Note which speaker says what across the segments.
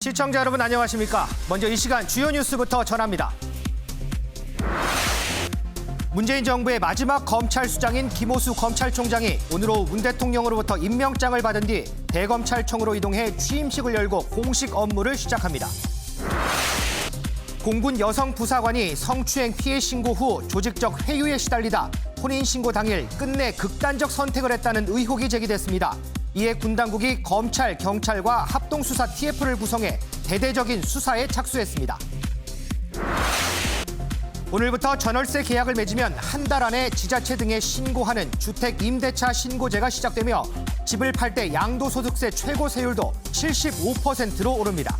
Speaker 1: 시청자 여러분 안녕하십니까? 먼저 이 시간 주요 뉴스부터 전합니다. 문재인 정부의 마지막 검찰 수장인 김호수 검찰총장이 오늘 오후 문 대통령으로부터 임명장을 받은 뒤 대검찰청으로 이동해 취임식을 열고 공식 업무를 시작합니다. 공군 여성 부사관이 성추행 피해 신고 후 조직적 회유에 시달리다 혼인신고 당일 끝내 극단적 선택을 했다는 의혹이 제기됐습니다. 이에 군 당국이 검찰, 경찰과 합동수사 TF를 구성해 대대적인 수사에 착수했습니다. 오늘부터 전월세 계약을 맺으면 한 달 안에 지자체 등에 신고하는 주택 임대차 신고제가 시작되며 집을 팔 때 양도소득세 최고 세율도 75%로 오릅니다.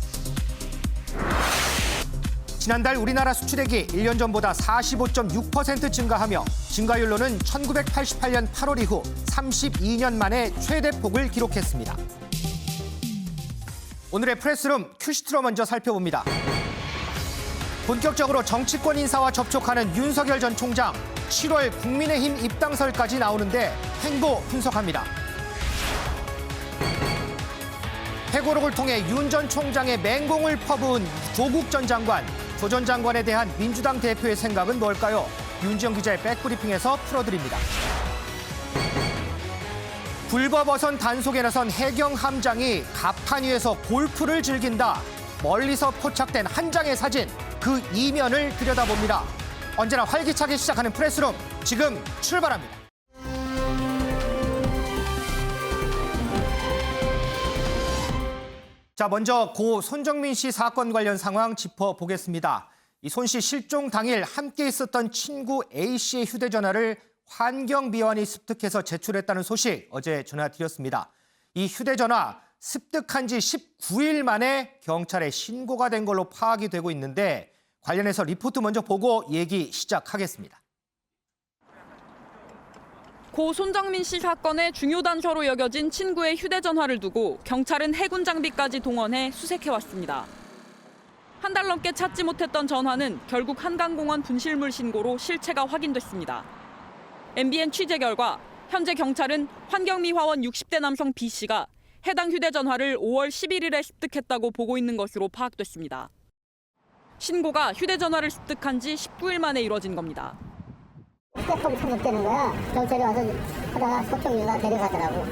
Speaker 1: 지난달 우리나라 수출액이 1년 전보다 45.6% 증가하며 증가율로는 1988년 8월 이후 32년 만에 최대폭을 기록했습니다. 오늘의 프레스룸 큐시트로 먼저 살펴봅니다. 본격적으로 정치권 인사와 접촉하는 윤석열 전 총장, 7월 국민의힘 입당설까지 나오는데 행보 분석합니다. 회고록을 통해 윤 전 총장의 맹공을 퍼부은 조국 전 장관, 조 전 장관에 대한 민주당 대표의 생각은 뭘까요? 윤지영 기자의 백브리핑에서 풀어드립니다. 불법어선 단속에 나선 해경 함장이 갑판 위에서 골프를 즐긴다. 멀리서 포착된 한 장의 사진, 그 이면을 들여다봅니다. 언제나 활기차게 시작하는 프레스룸, 지금 출발합니다. 자, 먼저 고 손정민 씨 사건 관련 상황 짚어보겠습니다. 이 손 씨 실종 당일 함께 있었던 친구 A 씨의 휴대전화를 환경미화원이 습득해서 제출했다는 소식 어제 전해드렸습니다. 이 휴대전화 습득한 지 19일 만에 경찰에 신고가 된 걸로 파악이 되고 있는데 관련해서 리포트 먼저 보고 얘기 시작하겠습니다.
Speaker 2: 고 손정민 씨 사건의 중요 단서로 여겨진 친구의 휴대전화를 두고 경찰은 해군 장비까지 동원해 수색해왔습니다. 한 달 넘게 찾지 못했던 전화는 결국 한강공원 분실물 신고로 실체가 확인됐습니다. MBN 취재 결과 현재 경찰은 환경미화원 60대 남성 B 씨가 해당 휴대전화를 5월 11일에 습득했다고 보고 있는 것으로 파악됐습니다. 신고가 휴대전화를 습득한 지 19일 만에 이뤄진 겁니다.
Speaker 3: 휴대폰 찾았다는 거야. 경찰이 와서 하다가 서쪽에다 내려가더라고.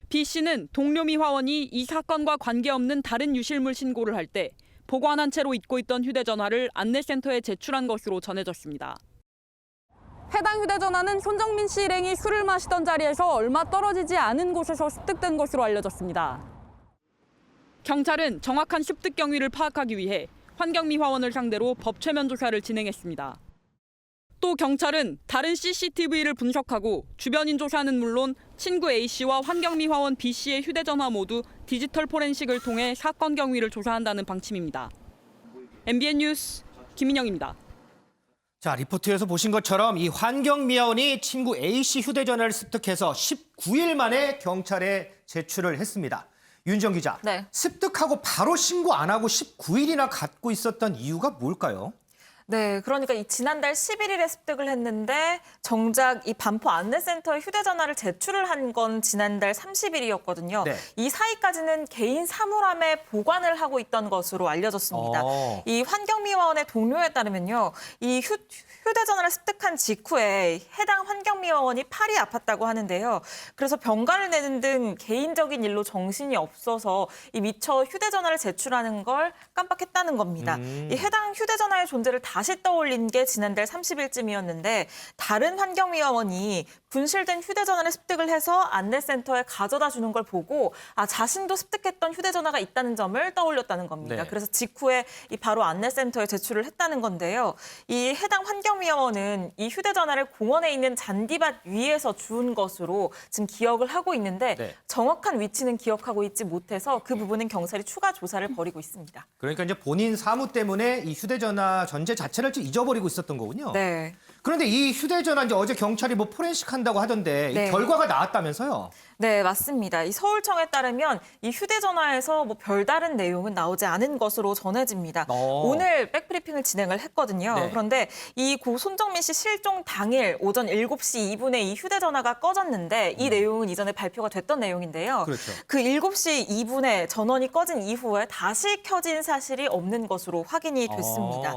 Speaker 2: B 씨는 동료 미화원이 이 사건과 관계없는 다른 유실물 신고를 할 때 보관한 채로 잊고 있던 휴대전화를 안내센터에 제출한 것으로 전해졌습니다. 해당 휴대전화는 손정민 씨 일행이 술을 마시던 자리에서 얼마 떨어지지 않은 곳에서 습득된 것으로 알려졌습니다. 경찰은 정확한 습득 경위를 파악하기 위해 환경미화원을 상대로 법최면 조사를 진행했습니다. 또 경찰은 다른 CCTV를 분석하고 주변인 조사는 물론 친구 A 씨와 환경미화원 B 씨의 휴대전화 모두 디지털 포렌식을 통해 사건 경위를 조사한다는 방침입니다. MBN 뉴스 김민영입니다.
Speaker 1: 자, 리포트에서 보신 것처럼 이 환경미화원이 친구 A 씨 휴대전화를 습득해서 19일 만에 경찰에 제출을 했습니다. 윤정 기자,
Speaker 4: 네.
Speaker 1: 습득하고 바로 신고 안 하고 19일이나 갖고 있었던 이유가 뭘까요?
Speaker 4: 네, 그러니까 이 지난달 11일에 습득을 했는데 정작 이 반포 안내센터에 휴대전화를 제출을 한 건 지난달 30일이었거든요.
Speaker 1: 네.
Speaker 4: 이 사이까지는 개인 사물함에 보관을 하고 있던 것으로 알려졌습니다. 이 환경미화원의 동료에 따르면요, 이 휴대전화를 습득한 직후에 해당 환경미화원이 팔이 아팠다고 하는데요. 그래서 병가를 내는 등 개인적인 일로 정신이 없어서 이 미처 휴대전화를 제출하는 걸 깜빡했다는 겁니다. 이 해당 휴대전화의 존재를 다시 떠올린 게 지난달 30일쯤이었는데 다른 환경미화원이 분실된 휴대전화를 습득을 해서 안내센터에 가져다 주는 걸 보고 자신도 습득했던 휴대전화가 있다는 점을 떠올렸다는 겁니다.
Speaker 1: 네.
Speaker 4: 그래서 직후에 이 바로 안내센터에 제출을 했다는 건데요. 이 해당 환경미화원은 이 휴대전화를 공원에 있는 잔디밭 위에서 주운 것으로 지금 기억을 하고 있는데
Speaker 1: 네.
Speaker 4: 정확한 위치는 기억하고 있지 못해서 그 부분은 경찰이 추가 조사를 벌이고 있습니다.
Speaker 1: 그러니까 이제 본인 사무 때문에 이 휴대전화 전체 자체를 좀 잊어버리고 있었던 거군요.
Speaker 4: 네.
Speaker 1: 그런데 이 휴대전화 이제 어제 경찰이 뭐 포렌식 한다고 하던데
Speaker 4: 네.
Speaker 1: 이 결과가 나왔다면서요?
Speaker 4: 네, 맞습니다. 이 서울청에 따르면 이 휴대전화에서 뭐 별다른 내용은 나오지 않은 것으로 전해집니다. 오늘 백브리핑을 진행을 했거든요.
Speaker 1: 네.
Speaker 4: 그런데 이 고 손정민 씨 실종 당일 오전 7시 2분에 이 휴대전화가 꺼졌는데 이 내용은 이전에 발표가 됐던 내용인데요.
Speaker 1: 그렇죠.
Speaker 4: 그 7시 2분에 전원이 꺼진 이후에 다시 켜진 사실이 없는 것으로 확인이 됐습니다.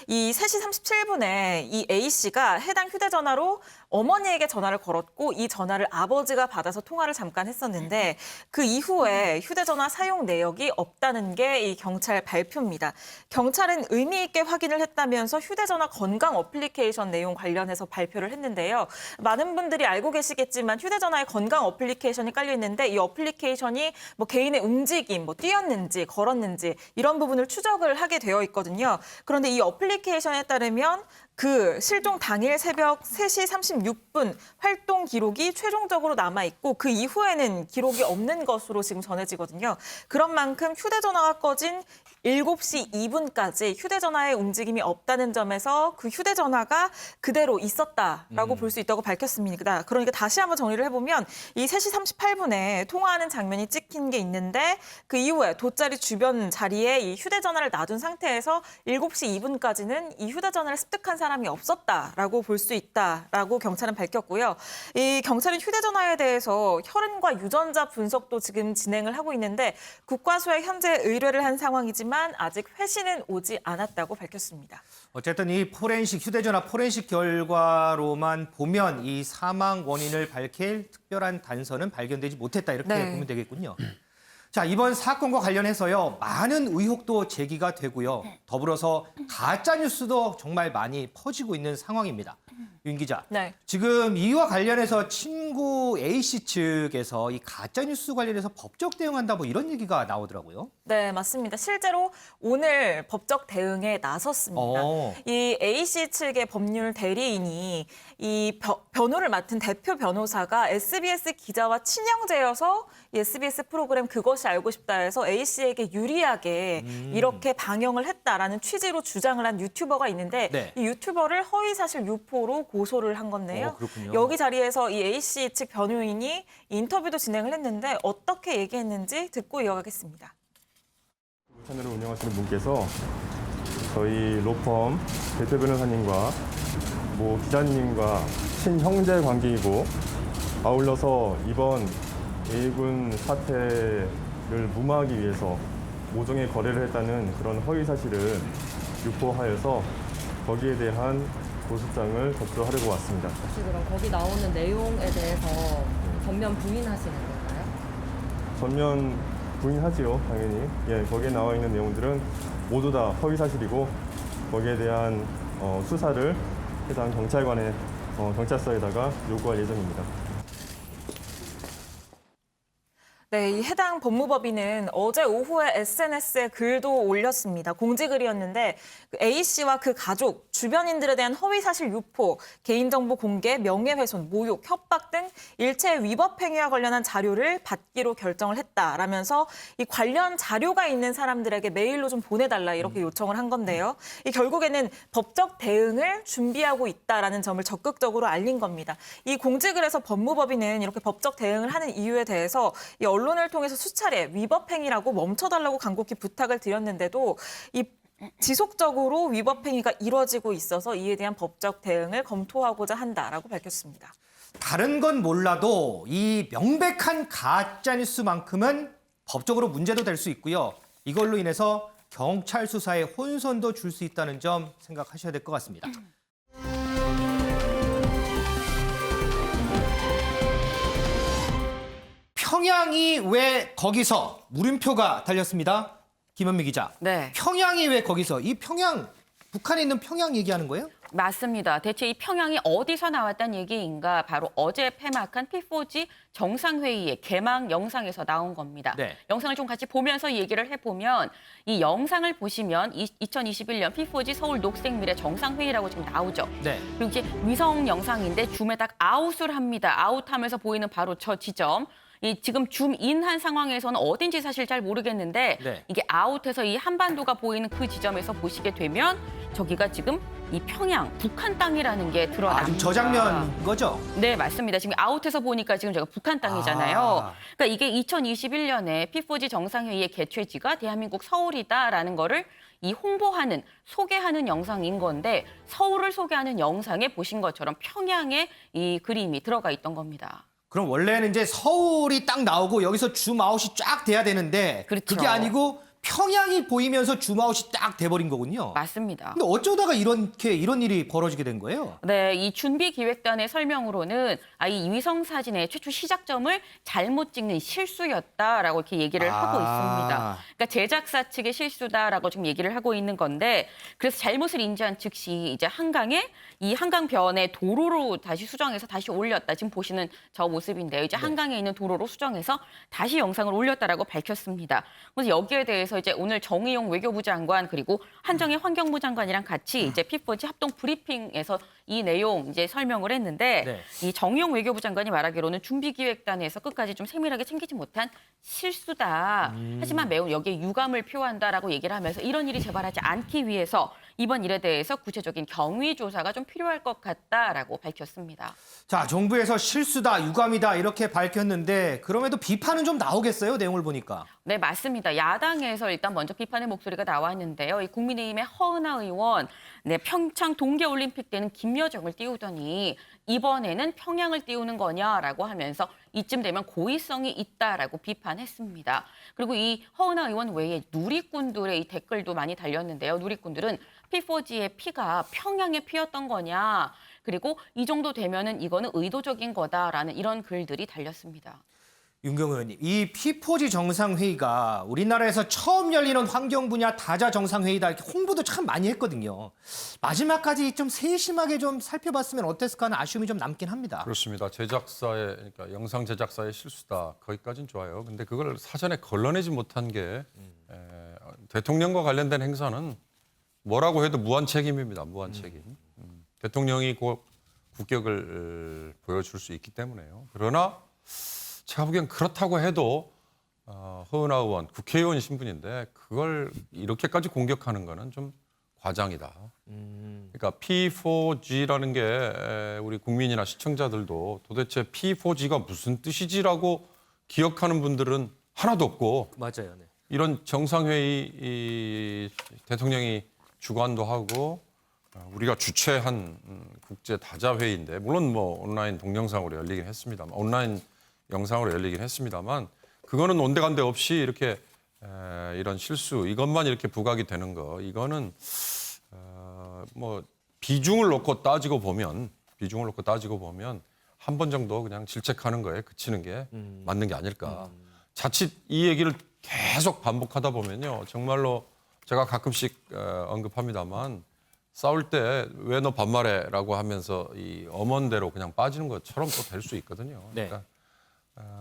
Speaker 4: 이 3시 37분에 이 A 씨가 해당 휴대전화로 어머니에게 전화를 걸었고 이 전화를 아버지가 받아서 통화를 잠깐 했었는데 그 이후에 휴대전화 사용 내역이 없다는 게 이 경찰 발표입니다. 경찰은 의미 있게 확인을 했다면서 휴대전화 건강 어플리케이션 내용 관련해서 발표를 했는데요. 많은 분들이 알고 계시겠지만 휴대전화에 건강 어플리케이션이 깔려 있는데 이 어플리케이션이 뭐 개인의 움직임, 뭐 뛰었는지 걸었는지 이런 부분을 추적을 하게 되어 있거든요. 그런데 이 어플리케이션에 따르면 그 실종 당일 새벽 3시 36분 활동 기록이 최종적으로 남아있고 그 이후에는 기록이 없는 것으로 지금 전해지거든요. 그런 만큼 휴대전화가 꺼진 7시 2분까지 휴대전화의 움직임이 없다는 점에서 그 휴대전화가 그대로 있었다라고 볼 수 있다고 밝혔습니다. 그러니까 다시 한번 정리를 해보면 이 3시 38분에 통화하는 장면이 찍힌 게 있는데 그 이후에 돗자리 주변 자리에 이 휴대전화를 놔둔 상태에서 7시 2분까지는 이 휴대전화를 습득한 사람이 없었다라고 볼 수 있다라고 경찰은 밝혔고요. 이 경찰은 휴대전화에 대해서 혈흔과 유전자 분석도 지금 진행을 하고 있는데 국과수에 현재 의뢰를 한 상황이지만 아직 회신은 오지 않았다고 밝혔습니다.
Speaker 1: 어쨌든 이 휴대전화 포렌식 결과로만 보면 이 사망 원인을 밝힐 특별한 단서는 발견되지 못했다 이렇게
Speaker 4: 네.
Speaker 1: 보면 되겠군요. 자, 이번 사건과 관련해서요. 많은 의혹도 제기가 되고요. 더불어서 가짜 뉴스도 정말 많이 퍼지고 있는 상황입니다. 윤 기자.
Speaker 4: 네.
Speaker 1: 지금 이와 관련해서 친구 A씨 측에서 이 가짜 뉴스 관련해서 법적 대응한다 뭐 이런 얘기가 나오더라고요.
Speaker 4: 네, 맞습니다. 실제로 오늘 법적 대응에 나섰습니다. 이 A씨 측의 법률 대리인이 이 변호를 맡은 대표 변호사가 SBS 기자와 친형제여서 이 SBS 프로그램 그것이 알고 싶다에서 A씨에게 유리하게 이렇게 방영을 했다라는 취지로 주장을 한 유튜버가 있는데
Speaker 1: 네.
Speaker 4: 이 유튜버를 허위사실 유포로 고소를 한 건데요.
Speaker 1: 그렇군요.
Speaker 4: 여기 자리에서 이 A씨 측 변호인이 인터뷰도 진행을 했는데 어떻게 얘기했는지 듣고 이어가겠습니다.
Speaker 5: 채널을 운영하시는 분께서 저희 로펌 대표 변호사님과 모 기자님과 친형제 관계이고 아울러서 이번 A군 사태를 무마하기 위해서 모종의 거래를 했다는 그런 허위 사실을 유포하여서 거기에 대한 고소장을 접수하려고 왔습니다.
Speaker 6: 혹시 그럼 거기 나오는 내용에 대해서 전면 부인하시는 건가요?
Speaker 5: 전면 부인하지요, 당연히. 예, 거기에 나와 있는 내용들은 모두 다 허위 사실이고 거기에 대한 수사를 해당 경찰관의 경찰서에다가 요구할 예정입니다.
Speaker 4: 네, 이 해당 법무법인은 어제 오후에 SNS에 글도 올렸습니다. 공지글이었는데 A씨와 그 가족, 주변인들에 대한 허위사실 유포, 개인정보 공개, 명예훼손, 모욕, 협박 등 일체 위법 행위와 관련한 자료를 받기로 결정을 했다라면서 이 관련 자료가 있는 사람들에게 메일로 좀 보내달라 이렇게 요청을 한 건데요. 이 결국에는 법적 대응을 준비하고 있다라는 점을 적극적으로 알린 겁니다. 이 공지글에서 법무법인은 이렇게 법적 대응을 하는 이유에 대해서 이 언론을 통해서 수차례 위법 행위라고 멈춰달라고 간곡히 부탁을 드렸는데도 이 지속적으로 위법 행위가 이루어지고 있어서 이에 대한 법적 대응을 검토하고자 한다라고 밝혔습니다.
Speaker 1: 다른 건 몰라도 이 명백한 가짜 뉴스만큼은 법적으로 문제도 될 수 있고요. 이걸로 인해서 경찰 수사에 혼선도 줄 수 있다는 점 생각하셔야 될 것 같습니다. 평양이 왜 거기서 물음표가 달렸습니다. 김현미 기자.
Speaker 7: 네.
Speaker 1: 평양이 왜 거기서? 이 평양, 북한에 있는 평양 얘기하는 거예요?
Speaker 7: 맞습니다. 대체 이 평양이 어디서 나왔다는 얘기인가? 바로 어제 폐막한 P4G 정상회의의 개막 영상에서 나온 겁니다.
Speaker 1: 네.
Speaker 7: 영상을 좀 같이 보면서 얘기를 해보면 이 영상을 보시면 2021년 P4G 서울 녹색미래 정상회의라고 지금 나오죠.
Speaker 1: 네.
Speaker 7: 그리고 이제 위성 영상인데 줌에 딱 아웃을 합니다. 아웃하면서 보이는 바로 저 지점. 이 지금 줌인한 상황에서는 어딘지 사실 잘 모르겠는데
Speaker 1: 네.
Speaker 7: 이게 아웃해서 이 한반도가 보이는 그 지점에서 보시게 되면 저기가 지금 이 평양, 북한 땅이라는 게 드러납니다.
Speaker 1: 지금 저 장면인 거죠?
Speaker 7: 네, 맞습니다. 지금 아웃에서 보니까 지금 제가 북한 땅이잖아요. 그러니까 이게 2021년에 P4G 정상회의의 개최지가 대한민국 서울이다라는 거를 이 홍보하는, 소개하는 영상인 건데 서울을 소개하는 영상에 보신 것처럼 평양의 이 그림이 들어가 있던 겁니다.
Speaker 1: 그럼 원래는 이제 서울이 딱 나오고 여기서 줌아웃이 쫙 돼야 되는데
Speaker 7: 그렇죠.
Speaker 1: 그게 아니고 평양이 보이면서 줌아웃이 딱 돼버린 거군요.
Speaker 7: 맞습니다.
Speaker 1: 근데 어쩌다가 이런 일이 벌어지게 된 거예요?
Speaker 7: 네, 이 준비기획단의 설명으로는 이 위성 사진의 최초 시작점을 잘못 찍는 실수였다라고 이렇게 얘기를 하고 있습니다. 그러니까 제작사 측의 실수다라고 지금 얘기를 하고 있는 건데, 그래서 잘못을 인지한 즉시 이제 한강에 이 한강변에 도로로 다시 수정해서 다시 올렸다. 지금 보시는 저 모습인데요. 이제 한강에 있는 도로로 수정해서 다시 영상을 올렸다라고 밝혔습니다. 그래서 여기에 대해서 이제 오늘 정의용 외교부 장관 그리고 한정희 환경부 장관이랑 같이 이제 P4G 합동 브리핑에서 이 내용 이제 설명을 했는데 이 정의용 외교부 장관이 말하기로는 준비기획단에서 끝까지 좀 세밀하게 챙기지 못한 실수다. 하지만 매우 여기에 유감을 표한다라고 얘기를 하면서 이런 일이 재발하지 않기 위해서 이번 일에 대해서 구체적인 경위 조사가 좀 필요할 것 같다라고 밝혔습니다.
Speaker 1: 자, 정부에서 실수다, 유감이다 이렇게 밝혔는데 그럼에도 비판은 좀 나오겠어요? 내용을 보니까.
Speaker 7: 네, 맞습니다. 야당에서 일단 먼저 비판의 목소리가 나왔는데요. 이 국민의힘의 허은하 의원, 평창 동계올림픽 때는 김여정을 띄우더니 이번에는 평양을 띄우는 거냐라고 하면서 이쯤 되면 고의성이 있다라고 비판했습니다. 그리고 이 허은하 의원 외에 누리꾼들의 이 댓글도 많이 달렸는데요. 누리꾼들은 P4G의 피가 평양에 피었던 거냐, 그리고 이 정도 되면은 이거는 의도적인 거다라는 이런 글들이 달렸습니다.
Speaker 1: 윤경호 의원님, 이 P4G 정상회의가 우리나라에서 처음 열리는 환경 분야 다자 정상회의다 이렇게 홍보도 참 많이 했거든요. 마지막까지 좀 세심하게 좀 살펴봤으면 어땠을까 하는 아쉬움이 좀 남긴 합니다.
Speaker 8: 그렇습니다. 그러니까 영상 제작사의 실수다. 거기까지는 좋아요. 근데 그걸 사전에 걸러내지 못한 게 대통령과 관련된 행사는 뭐라고 해도 무한 책임입니다. 무한 책임. 대통령이 국격을 보여줄 수 있기 때문에요. 그러나 제가 보기엔 그렇다고 해도 허은하 의원, 국회의원이신 분인데 그걸 이렇게까지 공격하는 거는 좀 과장이다. 그러니까 P4G라는 게 우리 국민이나 시청자들도 도대체 P4G가 무슨 뜻이지라고 기억하는 분들은 하나도 없고
Speaker 1: 맞아요. 네.
Speaker 8: 이런 정상회의 대통령이 주관도 하고 우리가 주최한 국제 다자회의인데 물론 뭐 온라인 동영상으로 열리긴 했습니다만 온라인 영상으로 열리긴 했습니다만 그거는 온데간데 없이 이렇게 이런 실수 이것만 이렇게 부각이 되는 거 이거는 뭐 비중을 놓고 따지고 보면 한 번 정도 그냥 질책하는 거에 그치는 게 맞는 게 아닐까. 자칫 이 얘기를 계속 반복하다 보면요 정말로 제가 가끔씩 언급합니다만 싸울 때 왜 너 반말해라고 하면서 이 엄언대로 그냥 빠지는 것처럼 또 될 수 있거든요. 그러니까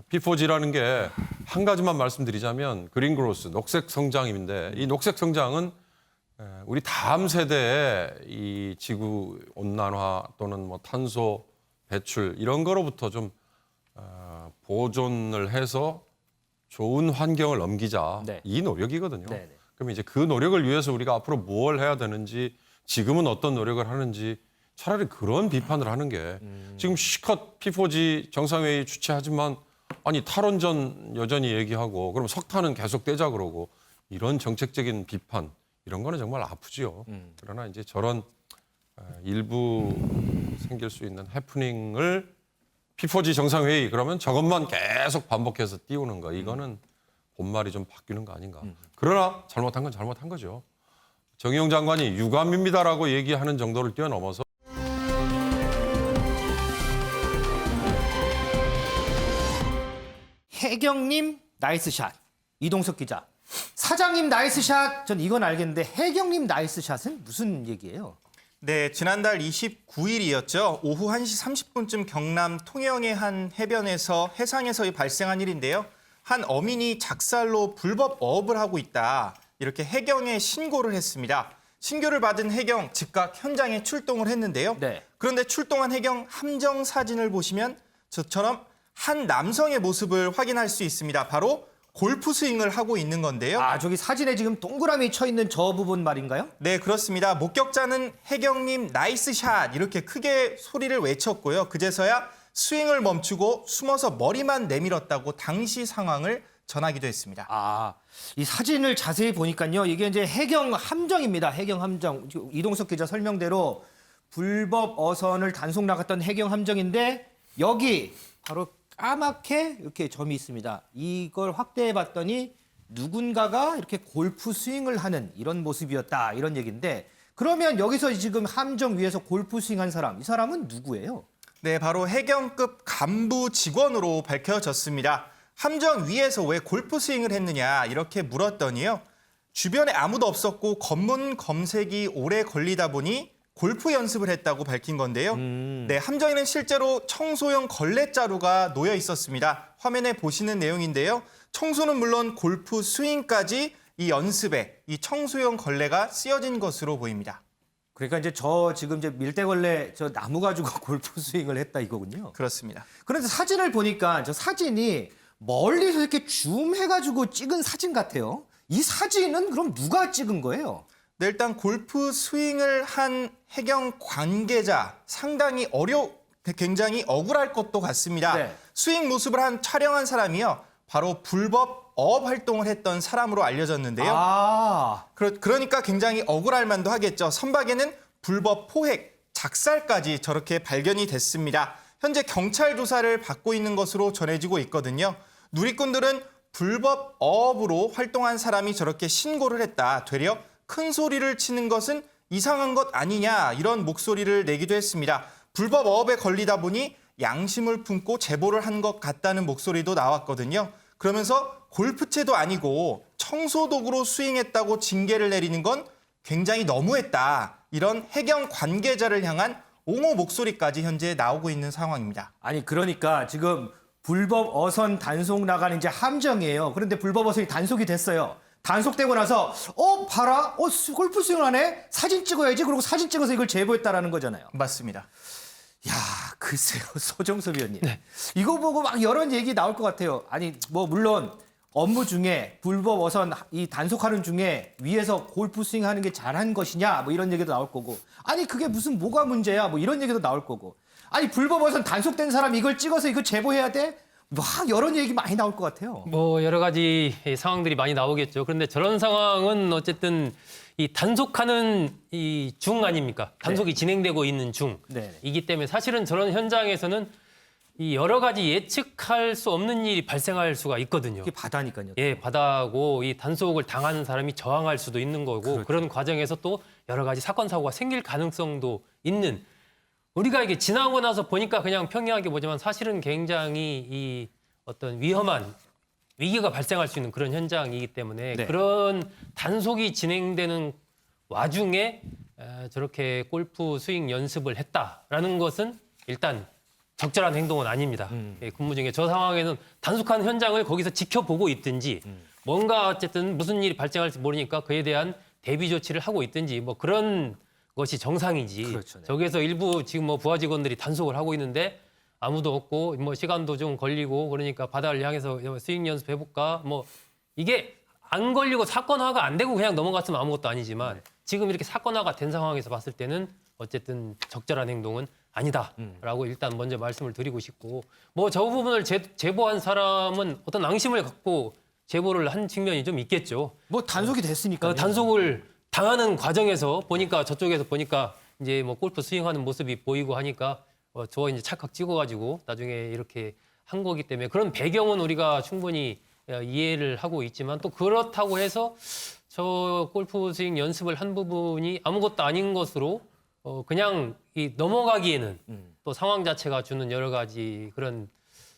Speaker 8: P4G라는 게 한 가지만 말씀드리자면 그린 그로스, 녹색 성장인데 이 녹색 성장은 우리 다음 세대의 이 지구 온난화 또는 뭐 탄소 배출 이런 거로부터 좀 보존을 해서 좋은 환경을 넘기자 이 노력이거든요. 그럼 이제 그 노력을 위해서 우리가 앞으로 뭘 해야 되는지 지금은 어떤 노력을 하는지 차라리 그런 비판을 하는 게 지금 실컷 P4G 정상회의 주최하지만 아니 탈원전 여전히 얘기하고 그럼 석탄은 계속 떼자 그러고 이런 정책적인 비판 이런 거는 정말 아프지요. 그러나 이제 저런 일부 생길 수 있는 해프닝을 P4G 정상회의 그러면 저것만 계속 반복해서 띄우는 거 이거는 본말이 좀 바뀌는 거 아닌가. 그러나 잘못한 건 잘못한 거죠. 정의용 장관이 유감입니다라고 얘기하는 정도를 뛰어넘어서
Speaker 1: 혜경님 나이스샷. 이동석 기자. 사장님 나이스샷. 전 이건 알겠는데 혜경님 나이스샷은 무슨 얘기예요?
Speaker 9: 네, 지난달 29일이었죠. 오후 1시 30분쯤 경남 통영의 한 해변에서 해상에서 발생한 일인데요. 한 어민이 작살로 불법 어업을 하고 있다. 이렇게 해경에 신고를 했습니다. 신고를 받은 해경 즉각 현장에 출동을 했는데요. 그런데 출동한 해경 함정 사진을 보시면 저처럼 한 남성의 모습을 확인할 수 있습니다. 바로 골프 스윙을 하고 있는 건데요.
Speaker 1: 아, 저기 사진에 지금 동그라미 쳐 있는 저 부분 말인가요?
Speaker 9: 네, 그렇습니다. 목격자는 혜경님 나이스 샷 이렇게 크게 소리를 외쳤고요. 그제서야 스윙을 멈추고 숨어서 머리만 내밀었다고 당시 상황을 전하기도 했습니다.
Speaker 1: 아, 이 사진을 자세히 보니까요. 이게 이제 해경 함정입니다. 해경 함정. 이동석 기자 설명대로 불법 어선을 단속 나갔던 해경 함정인데 여기 바로 까맣게 이렇게 점이 있습니다. 이걸 확대해 봤더니 누군가가 이렇게 골프 스윙을 하는 이런 모습이었다. 이런 얘기인데 그러면 여기서 지금 함정 위에서 골프 스윙한 사람, 이 사람은 누구예요?
Speaker 9: 네, 바로 해경급 간부 직원으로 밝혀졌습니다. 함정 위에서 왜 골프 스윙을 했느냐 이렇게 물었더니요. 주변에 아무도 없었고 검문 검색이 오래 걸리다 보니 골프 연습을 했다고 밝힌 건데요. 네, 함정에는 실제로 청소용 걸레자루가 놓여 있었습니다. 화면에 보시는 내용인데요. 청소는 물론 골프 스윙까지 이 연습에 이 청소용 걸레가 쓰여진 것으로 보입니다.
Speaker 1: 그러니까 이제 저 지금 이제 밀대걸레 저 나무 가지고 골프 스윙을 했다 이거군요.
Speaker 9: 그렇습니다.
Speaker 1: 그런데 사진을 보니까 저 사진이 멀리서 이렇게 줌해가지고 찍은 사진 같아요. 이 사진은 그럼 누가 찍은 거예요?
Speaker 9: 네, 일단 골프 스윙을 한 해경 관계자 상당히 굉장히 억울할 것도 같습니다.
Speaker 1: 네.
Speaker 9: 스윙 모습을 촬영한 사람이요. 바로 불법 어업 활동을 했던 사람으로 알려졌는데요.
Speaker 1: 아,
Speaker 9: 그러니까 굉장히 억울할 만도 하겠죠. 선박에는 불법 포획, 작살까지 저렇게 발견이 됐습니다. 현재 경찰 조사를 받고 있는 것으로 전해지고 있거든요. 누리꾼들은 불법 어업으로 활동한 사람이 저렇게 신고를 했다. 되려 큰 소리를 치는 것은 이상한 것 아니냐 이런 목소리를 내기도 했습니다. 불법 어업에 걸리다 보니 양심을 품고 제보를 한 것 같다는 목소리도 나왔거든요. 그러면서 골프채도 아니고 청소도구로 스윙했다고 징계를 내리는 건 굉장히 너무했다. 이런 해경 관계자를 향한 옹호 목소리까지 현재 나오고 있는 상황입니다.
Speaker 1: 아니 그러니까 지금 불법 어선 단속 나가는 이제 함정이에요. 그런데 불법 어선이 단속이 됐어요. 단속되고 나서 봐라, 골프 스윙하네. 사진 찍어야지. 그리고 사진 찍어서 이걸 제보했다라는 거잖아요.
Speaker 9: 맞습니다.
Speaker 1: 야, 글쎄요, 소정섭 위원님. 네. 이거 보고 막 여러 얘기 나올 것 같아요. 아니, 뭐 물론 업무 중에 불법 어선 이 단속하는 중에 위에서 골프 스윙하는 게 잘한 것이냐, 뭐 이런 얘기도 나올 거고. 아니 그게 무슨 뭐가 문제야, 뭐 이런 얘기도 나올 거고. 아니 불법 어선 단속된 사람 이걸 찍어서 이거 제보해야 돼? 막 여러 얘기 많이 나올 것 같아요.
Speaker 10: 뭐 여러 가지 상황들이 많이 나오겠죠. 그런데 저런 상황은 어쨌든 이 단속하는 이 중 아닙니까? 단속이 진행되고 있는 중이기 때문에 사실은 저런 현장에서는 이 여러 가지 예측할 수 없는 일이 발생할 수가 있거든요.
Speaker 1: 이게 바다니까요.
Speaker 10: 예, 바다고 이 단속을 당하는 사람이 저항할 수도 있는 거고
Speaker 1: 그렇죠.
Speaker 10: 그런 과정에서 또 여러 가지 사건 사고가 생길 가능성도 있는. 우리가 이게 지나고 나서 보니까 그냥 평이하게 보지만 사실은 굉장히 이 어떤 위험한 위기가 발생할 수 있는 그런 현장이기 때문에
Speaker 1: 네.
Speaker 10: 그런 단속이 진행되는 와중에 저렇게 골프 스윙 연습을 했다라는 것은 일단 적절한 행동은 아닙니다. 예, 근무 중에 저 상황에는 단속한 현장을 거기서 지켜보고 있든지 뭔가 어쨌든 무슨 일이 발생할지 모르니까 그에 대한 대비 조치를 하고 있든지 뭐 그런 것이 정상이지.
Speaker 1: 그렇죠, 네.
Speaker 10: 저기에서 일부 지금 뭐 부하 직원들이 단속을 하고 있는데 아무도 없고 뭐 시간도 좀 걸리고 그러니까 바다를 향해서 스윙 연습해볼까 뭐 이게 안 걸리고 사건화가 안 되고 그냥 넘어갔으면 아무것도 아니지만 지금 이렇게 사건화가 된 상황에서 봤을 때는 어쨌든 적절한 행동은 아니다라고 일단 먼저 말씀을 드리고 싶고 뭐 저 부분을 제보한 사람은 어떤 앙심을 갖고 제보를 한 측면이 좀 있겠죠.
Speaker 1: 뭐 단속이 됐으니까.
Speaker 10: 단속을 당하는 과정에서 보니까 저쪽에서 보니까 이제 뭐 골프 스윙하는 모습이 보이고 하니까 저 이제 찰칵 찍어가지고 나중에 이렇게 한 거기 때문에 그런 배경은 우리가 충분히 이해를 하고 있지만 또 그렇다고 해서 저 골프 스윙 연습을 한 부분이 아무것도 아닌 것으로 그냥 이 넘어가기에는 또 상황 자체가 주는 여러 가지 그런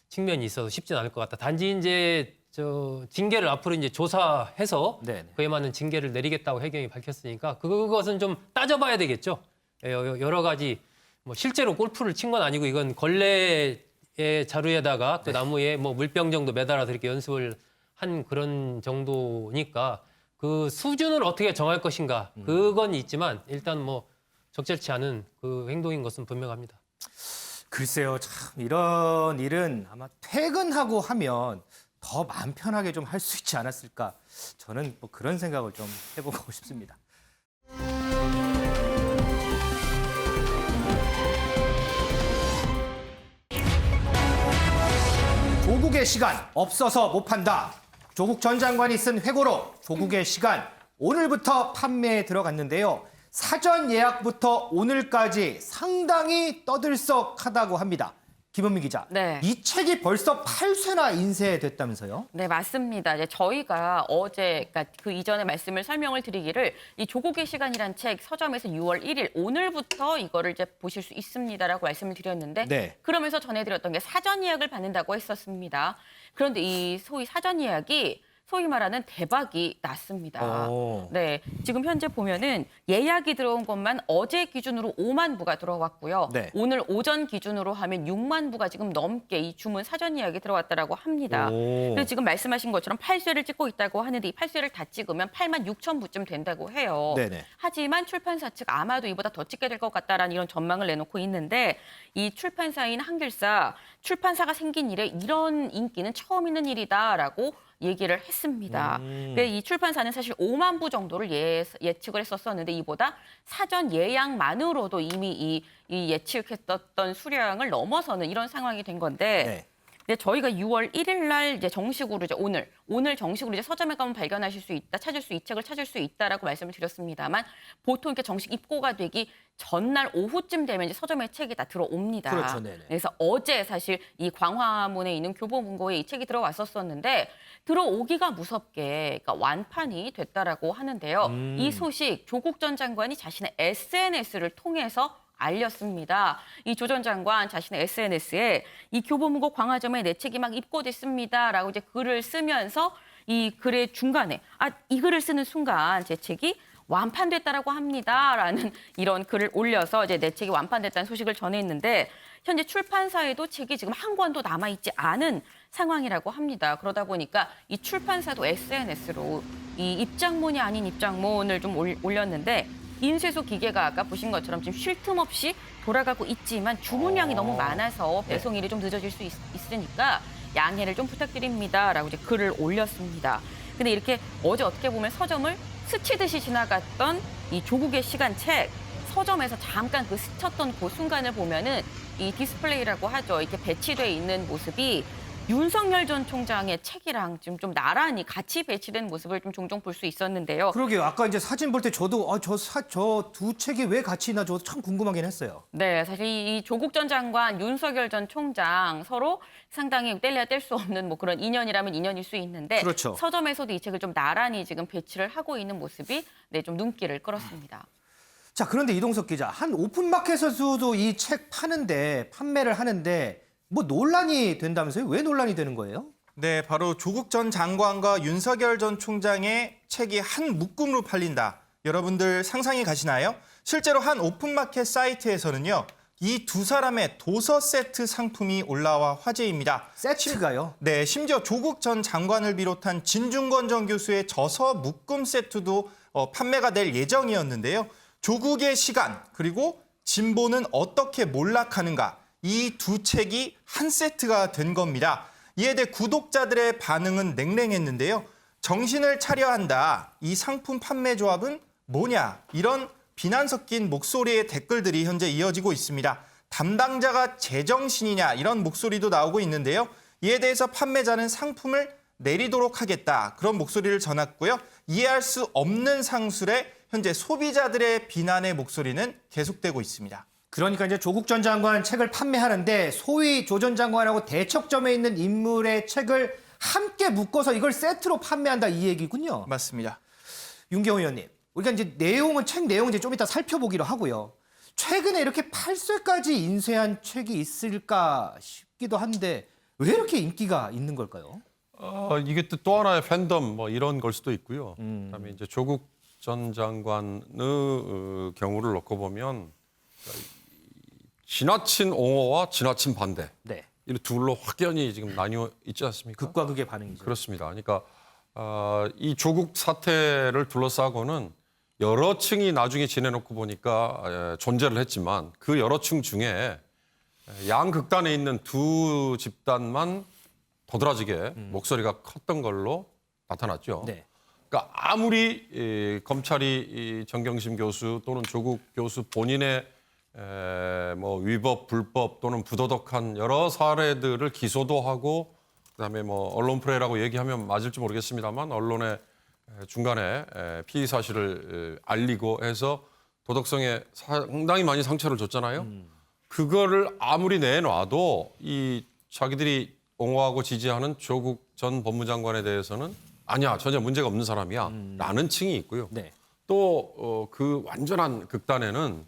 Speaker 10: 측면이 있어서 쉽진 않을 것 같다. 단지 이제 저 징계를 앞으로 이제 조사해서
Speaker 1: 네네.
Speaker 10: 그에 맞는 징계를 내리겠다고 해경이 밝혔으니까 그것은 좀 따져봐야 되겠죠. 여러 가지 뭐 실제로 골프를 친 건 아니고 이건 걸레의 자루에다가 그 나무에 뭐 물병 정도 매달아서 이렇게 연습을 한 그런 정도니까 그 수준을 어떻게 정할 것인가 그건 있지만 일단 뭐 적절치 않은 그 행동인 것은 분명합니다.
Speaker 1: 글쎄요, 참 이런 일은 아마 퇴근하고 하면 더 마음 편하게 좀 할 수 있지 않았을까. 저는 뭐 그런 생각을 좀 해보고 싶습니다. 조국의 시간 없어서 못 판다. 조국 전 장관이 쓴 회고로 조국의 시간 오늘부터 판매에 들어갔는데요. 사전 예약부터 오늘까지 상당히 떠들썩하다고 합니다. 김은미 기자,
Speaker 7: 네.
Speaker 1: 이 책이 벌써 8쇄나 인쇄됐다면서요?
Speaker 7: 네, 맞습니다. 이제 저희가 어제, 그러니까 그 이전에 말씀을 설명을 드리기를 이 조국의 시간이란 책 서점에서 6월 1일 오늘부터 이거를 이제 보실 수 있습니다라고 말씀을 드렸는데
Speaker 1: 네.
Speaker 7: 그러면서 전해드렸던 게 사전 예약을 받는다고 했었습니다. 그런데 이 소위 사전 예약이 소위 말하는 대박이 났습니다. 네, 지금 현재 보면은 예약이 들어온 것만 어제 기준으로 5만 부가 들어왔고요.
Speaker 1: 네.
Speaker 7: 오늘 오전 기준으로 하면 6만 부가 지금 넘게 이 주문 사전 예약이 들어왔다라고 합니다. 그래서 지금 말씀하신 것처럼 8쇄를 찍고 있다고 하는데 이 8쇄를 다 찍으면 8만 6천 부쯤 된다고 해요.
Speaker 1: 네네.
Speaker 7: 하지만 출판사 측 아마도 이보다 더 찍게 될 것 같다라는 이런 전망을 내놓고 있는데 이 출판사인 한길사, 출판사가 생긴 이래 이런 인기는 처음 있는 일이다라고 얘기를 했습니다. 이 출판사는 사실 5만 부 정도를 예측을 했었었는데 이보다 사전 예약만으로도 이미 이 예측했었던 수량을 넘어서는 이런 상황이 된 건데
Speaker 1: 네.
Speaker 7: 근데 저희가 6월 1일 날 이제 정식으로 이제 오늘 정식으로 이제 서점에 가면 발견하실 수 있다, 이 책을 찾을 수 있다라고 말씀을 드렸습니다만 보통 이렇게 정식 입고가 되기 전날 오후쯤 되면 이제 서점에 책이 다 들어옵니다.
Speaker 1: 그렇죠, 네네.
Speaker 7: 그래서 어제 사실 이 광화문에 있는 교보문고에 이 책이 들어왔었었는데 들어오기가 무섭게 그러니까 완판이 됐다라고 하는데요. 이 소식 조국 전 장관이 자신의 SNS를 통해서 알렸습니다. 이 조 전 장관 자신의 SNS에 이 교보문고 광화점에 내 책이 막 입고됐습니다라고 이제 글을 쓰면서 이 글의 중간에 이 글을 쓰는 순간 제 책이 완판됐다라고 합니다라는 이런 글을 올려서 이제 내 책이 완판됐다는 소식을 전했는데 현재 출판사에도 책이 지금 한 권도 남아있지 않은 상황이라고 합니다. 그러다 보니까 이 출판사도 SNS로 이 입장문이 아닌 입장문을 좀 올렸는데 인쇄소 기계가 아까 보신 것처럼 지금 쉴 틈 없이 돌아가고 있지만 주문량이 너무 많아서 배송일이 좀 늦어질 수 있으니까 양해를 좀 부탁드립니다라고 이제 글을 올렸습니다. 근데 이렇게 어제 어떻게 보면 서점을 스치듯이 지나갔던 이 조국의 시간 책 서점에서 잠깐 그 스쳤던 그 순간을 보면은 이 디스플레이라고 하죠. 이렇게 배치돼 있는 모습이 윤석열 전 총장의 책이랑 지금 좀 나란히 같이 배치된 모습을 좀 종종 볼 수 있었는데요.
Speaker 1: 그러게요. 아까 이제 사진 볼 때 저도 저 두 책이 왜 같이 있나 저도 참 궁금하긴 했어요.
Speaker 7: 네, 사실 이 조국 전 장관, 윤석열 전 총장 서로 상당히 뗄래야 뗄 수 없는 뭐 그런 인연이라면 인연일 수 있는데
Speaker 1: 그렇죠.
Speaker 7: 서점에서도 이 책을 좀 나란히 지금 배치를 하고 있는 모습이 좀 눈길을 끌었습니다.
Speaker 1: 자, 그런데 이동석 기자, 한 오픈마켓에서도 이 책 파는데 판매를 하는데 뭐 논란이 된다면서요? 왜 논란이 되는 거예요?
Speaker 9: 네, 바로 조국 전 장관과 윤석열 전 총장의 책이 한 묶음으로 팔린다. 여러분들 상상이 가시나요? 실제로 한 오픈마켓 사이트에서는요. 이 두 사람의 도서 세트 상품이 올라와 화제입니다.
Speaker 1: 세트가요?
Speaker 9: 네, 심지어 조국 전 장관을 비롯한 진중권 전 교수의 저서 묶음 세트도 판매가 될 예정이었는데요. 조국의 시간, 그리고 진보는 어떻게 몰락하는가. 이 두 책이 한 세트가 된 겁니다. 이에 대해 구독자들의 반응은 냉랭했는데요. 정신을 차려야 한다. 이 상품 판매 조합은 뭐냐? 이런 비난 섞인 목소리의 댓글들이 현재 이어지고 있습니다. 담당자가 제정신이냐? 이런 목소리도 나오고 있는데요. 이에 대해서 판매자는 상품을 내리도록 하겠다. 그런 목소리를 전했고요. 이해할 수 없는 상술에 현재 소비자들의 비난의 목소리는 계속되고 있습니다.
Speaker 1: 그러니까 이제 조국 전 장관 책을 판매하는데 소위 조 전 장관하고 대척점에 있는 인물의 책을 함께 묶어서 이걸 세트로 판매한다 이 얘기군요.
Speaker 9: 맞습니다.
Speaker 1: 윤경호 의원님, 우리가 이제 책 내용은 이제 좀 이따 살펴보기로 하고요. 최근에 이렇게 8쇄까지 인쇄한 책이 있을까 싶기도 한데 왜 이렇게 인기가 있는 걸까요?
Speaker 8: 이게 또 하나의 팬덤 뭐 이런 걸 수도 있고요. 그다음에 이제 조국 전 장관의 경우를 놓고 보면 지나친 옹호와 지나친 반대.
Speaker 1: 네.
Speaker 8: 이 둘로 확연히 지금 나뉘어 있지 않습니까?
Speaker 1: 극과 극의 반응이죠.
Speaker 8: 그렇습니다. 그러니까 이 조국 사태를 둘러싸고는 여러 층이 나중에 지내놓고 보니까 존재를 했지만 그 여러 층 중에 양극단에 있는 두 집단만 도드라지게 목소리가 컸던 걸로 나타났죠.
Speaker 1: 네.
Speaker 8: 그러니까 아무리 검찰이 이 정경심 교수 또는 조국 교수 본인의 뭐 위법, 불법 또는 부도덕한 여러 사례들을 기소도 하고 그다음에 뭐 언론 프레이라고 얘기하면 맞을지 모르겠습니다만 언론의 중간에 피의 사실을 알리고 해서 도덕성에 상당히 많이 상처를 줬잖아요. 그거를 아무리 내놔도 이 자기들이 옹호하고 지지하는 조국 전 법무장관에 대해서는 아니야, 전혀 문제가 없는 사람이야 라는 층이 있고요.
Speaker 1: 네.
Speaker 8: 또 그 완전한 극단에는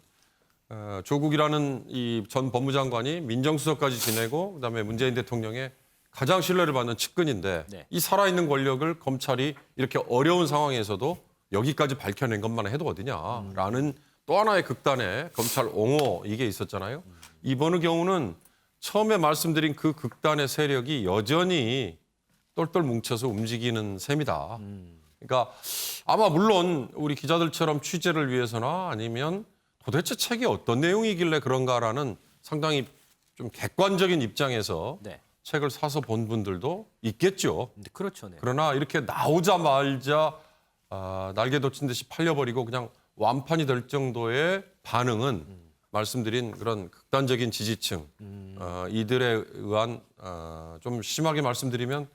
Speaker 8: 조국이라는 이 전 법무장관이 민정수석까지 지내고 그다음에 문재인 대통령의 가장 신뢰를 받는 측근인데
Speaker 1: 네.
Speaker 8: 이 살아있는 권력을 검찰이 이렇게 어려운 상황에서도 여기까지 밝혀낸 것만 해도 어디냐라는 또 하나의 극단의 검찰 옹호 이게 있었잖아요. 이번의 경우는 처음에 말씀드린 그 극단의 세력이 여전히 똘똘 뭉쳐서 움직이는 셈이다. 그러니까 아마 물론 우리 기자들처럼 취재를 위해서나 아니면 도대체 책이 어떤 내용이길래 그런가라는 상당히 좀 객관적인 입장에서
Speaker 1: 네.
Speaker 8: 책을 사서 본 분들도 있겠죠.
Speaker 1: 그렇죠. 네.
Speaker 8: 그러나 이렇게 나오자마자 날개 돋친 듯이 팔려버리고 그냥 완판이 될 정도의 반응은 말씀드린 그런 극단적인 지지층 이들에 의한 좀 심하게 말씀드리면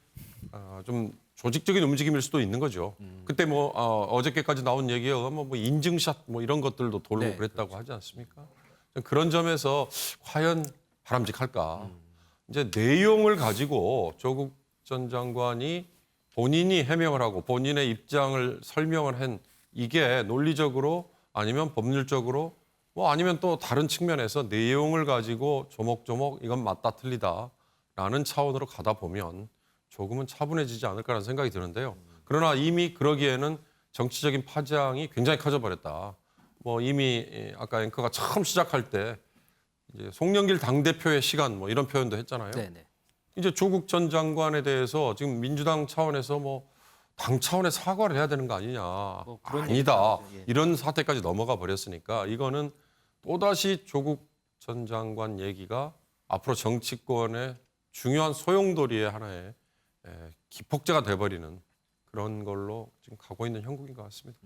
Speaker 8: 좀 조직적인 움직임일 수도 있는 거죠. 그때 뭐 어저께까지 나온 얘기가 뭐 인증샷 뭐 이런 것들도 돌고
Speaker 1: 네,
Speaker 8: 그랬다고 하지 않습니까? 그런 점에서 과연 바람직할까? 이제 내용을 가지고 조국 전 장관이 본인이 해명을 하고 본인의 입장을 설명을 한 이게 논리적으로 아니면 법률적으로 뭐 아니면 또 다른 측면에서 내용을 가지고 조목조목 이건 맞다 틀리다라는 차원으로 가다 보면 조금은 차분해지지 않을까라는 생각이 드는데요. 그러나 이미 그러기에는 정치적인 파장이 굉장히 커져버렸다. 뭐 이미 아까 앵커가 처음 시작할 때 이제 송영길 당대표의 시간 뭐 이런 표현도 했잖아요.
Speaker 1: 네네.
Speaker 8: 이제 조국 전 장관에 대해서 지금 민주당 차원에서 뭐 당 차원의 사과를 해야 되는 거 아니냐.
Speaker 1: 그런
Speaker 8: 아니다.
Speaker 1: 얘기죠. 예.
Speaker 8: 이런 사태까지 넘어가 버렸으니까 이거는 또다시 조국 전 장관 얘기가 앞으로 정치권의 중요한 소용돌이의 하나의 기폭제가 돼버리는 그런 걸로 지금 가고 있는 형국인 것 같습니다.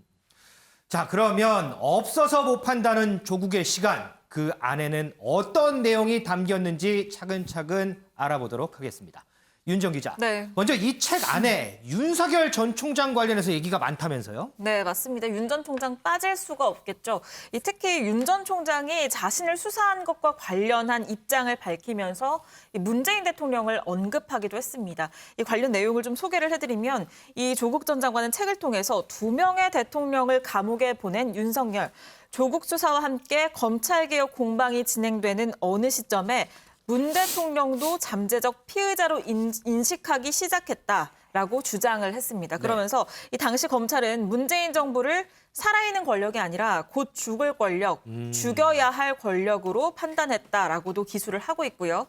Speaker 1: 자, 그러면 없어서 못 판다는 조국의 시간, 그 안에는 어떤 내용이 담겼는지 차근차근 알아보도록 하겠습니다. 윤정 기자.
Speaker 4: 네.
Speaker 1: 먼저 이 책 안에 윤석열 전 총장 관련해서 얘기가 많다면서요?
Speaker 4: 네, 맞습니다. 윤 전 총장 빠질 수가 없겠죠. 특히 윤 전 총장이 자신을 수사한 것과 관련한 입장을 밝히면서 문재인 대통령을 언급하기도 했습니다. 이 관련 내용을 좀 소개를 해드리면 이 조국 전 장관은 책을 통해서 2명의 대통령을 감옥에 보낸 윤석열, 조국 수사와 함께 검찰개혁 공방이 진행되는 어느 시점에 문 대통령도 잠재적 피의자로 인식하기 시작했다라고 주장을 했습니다. 그러면서 이 당시 검찰은 문재인 정부를 살아있는 권력이 아니라 곧 죽을 권력, 죽여야 할 권력으로 판단했다라고도 기술을 하고 있고요.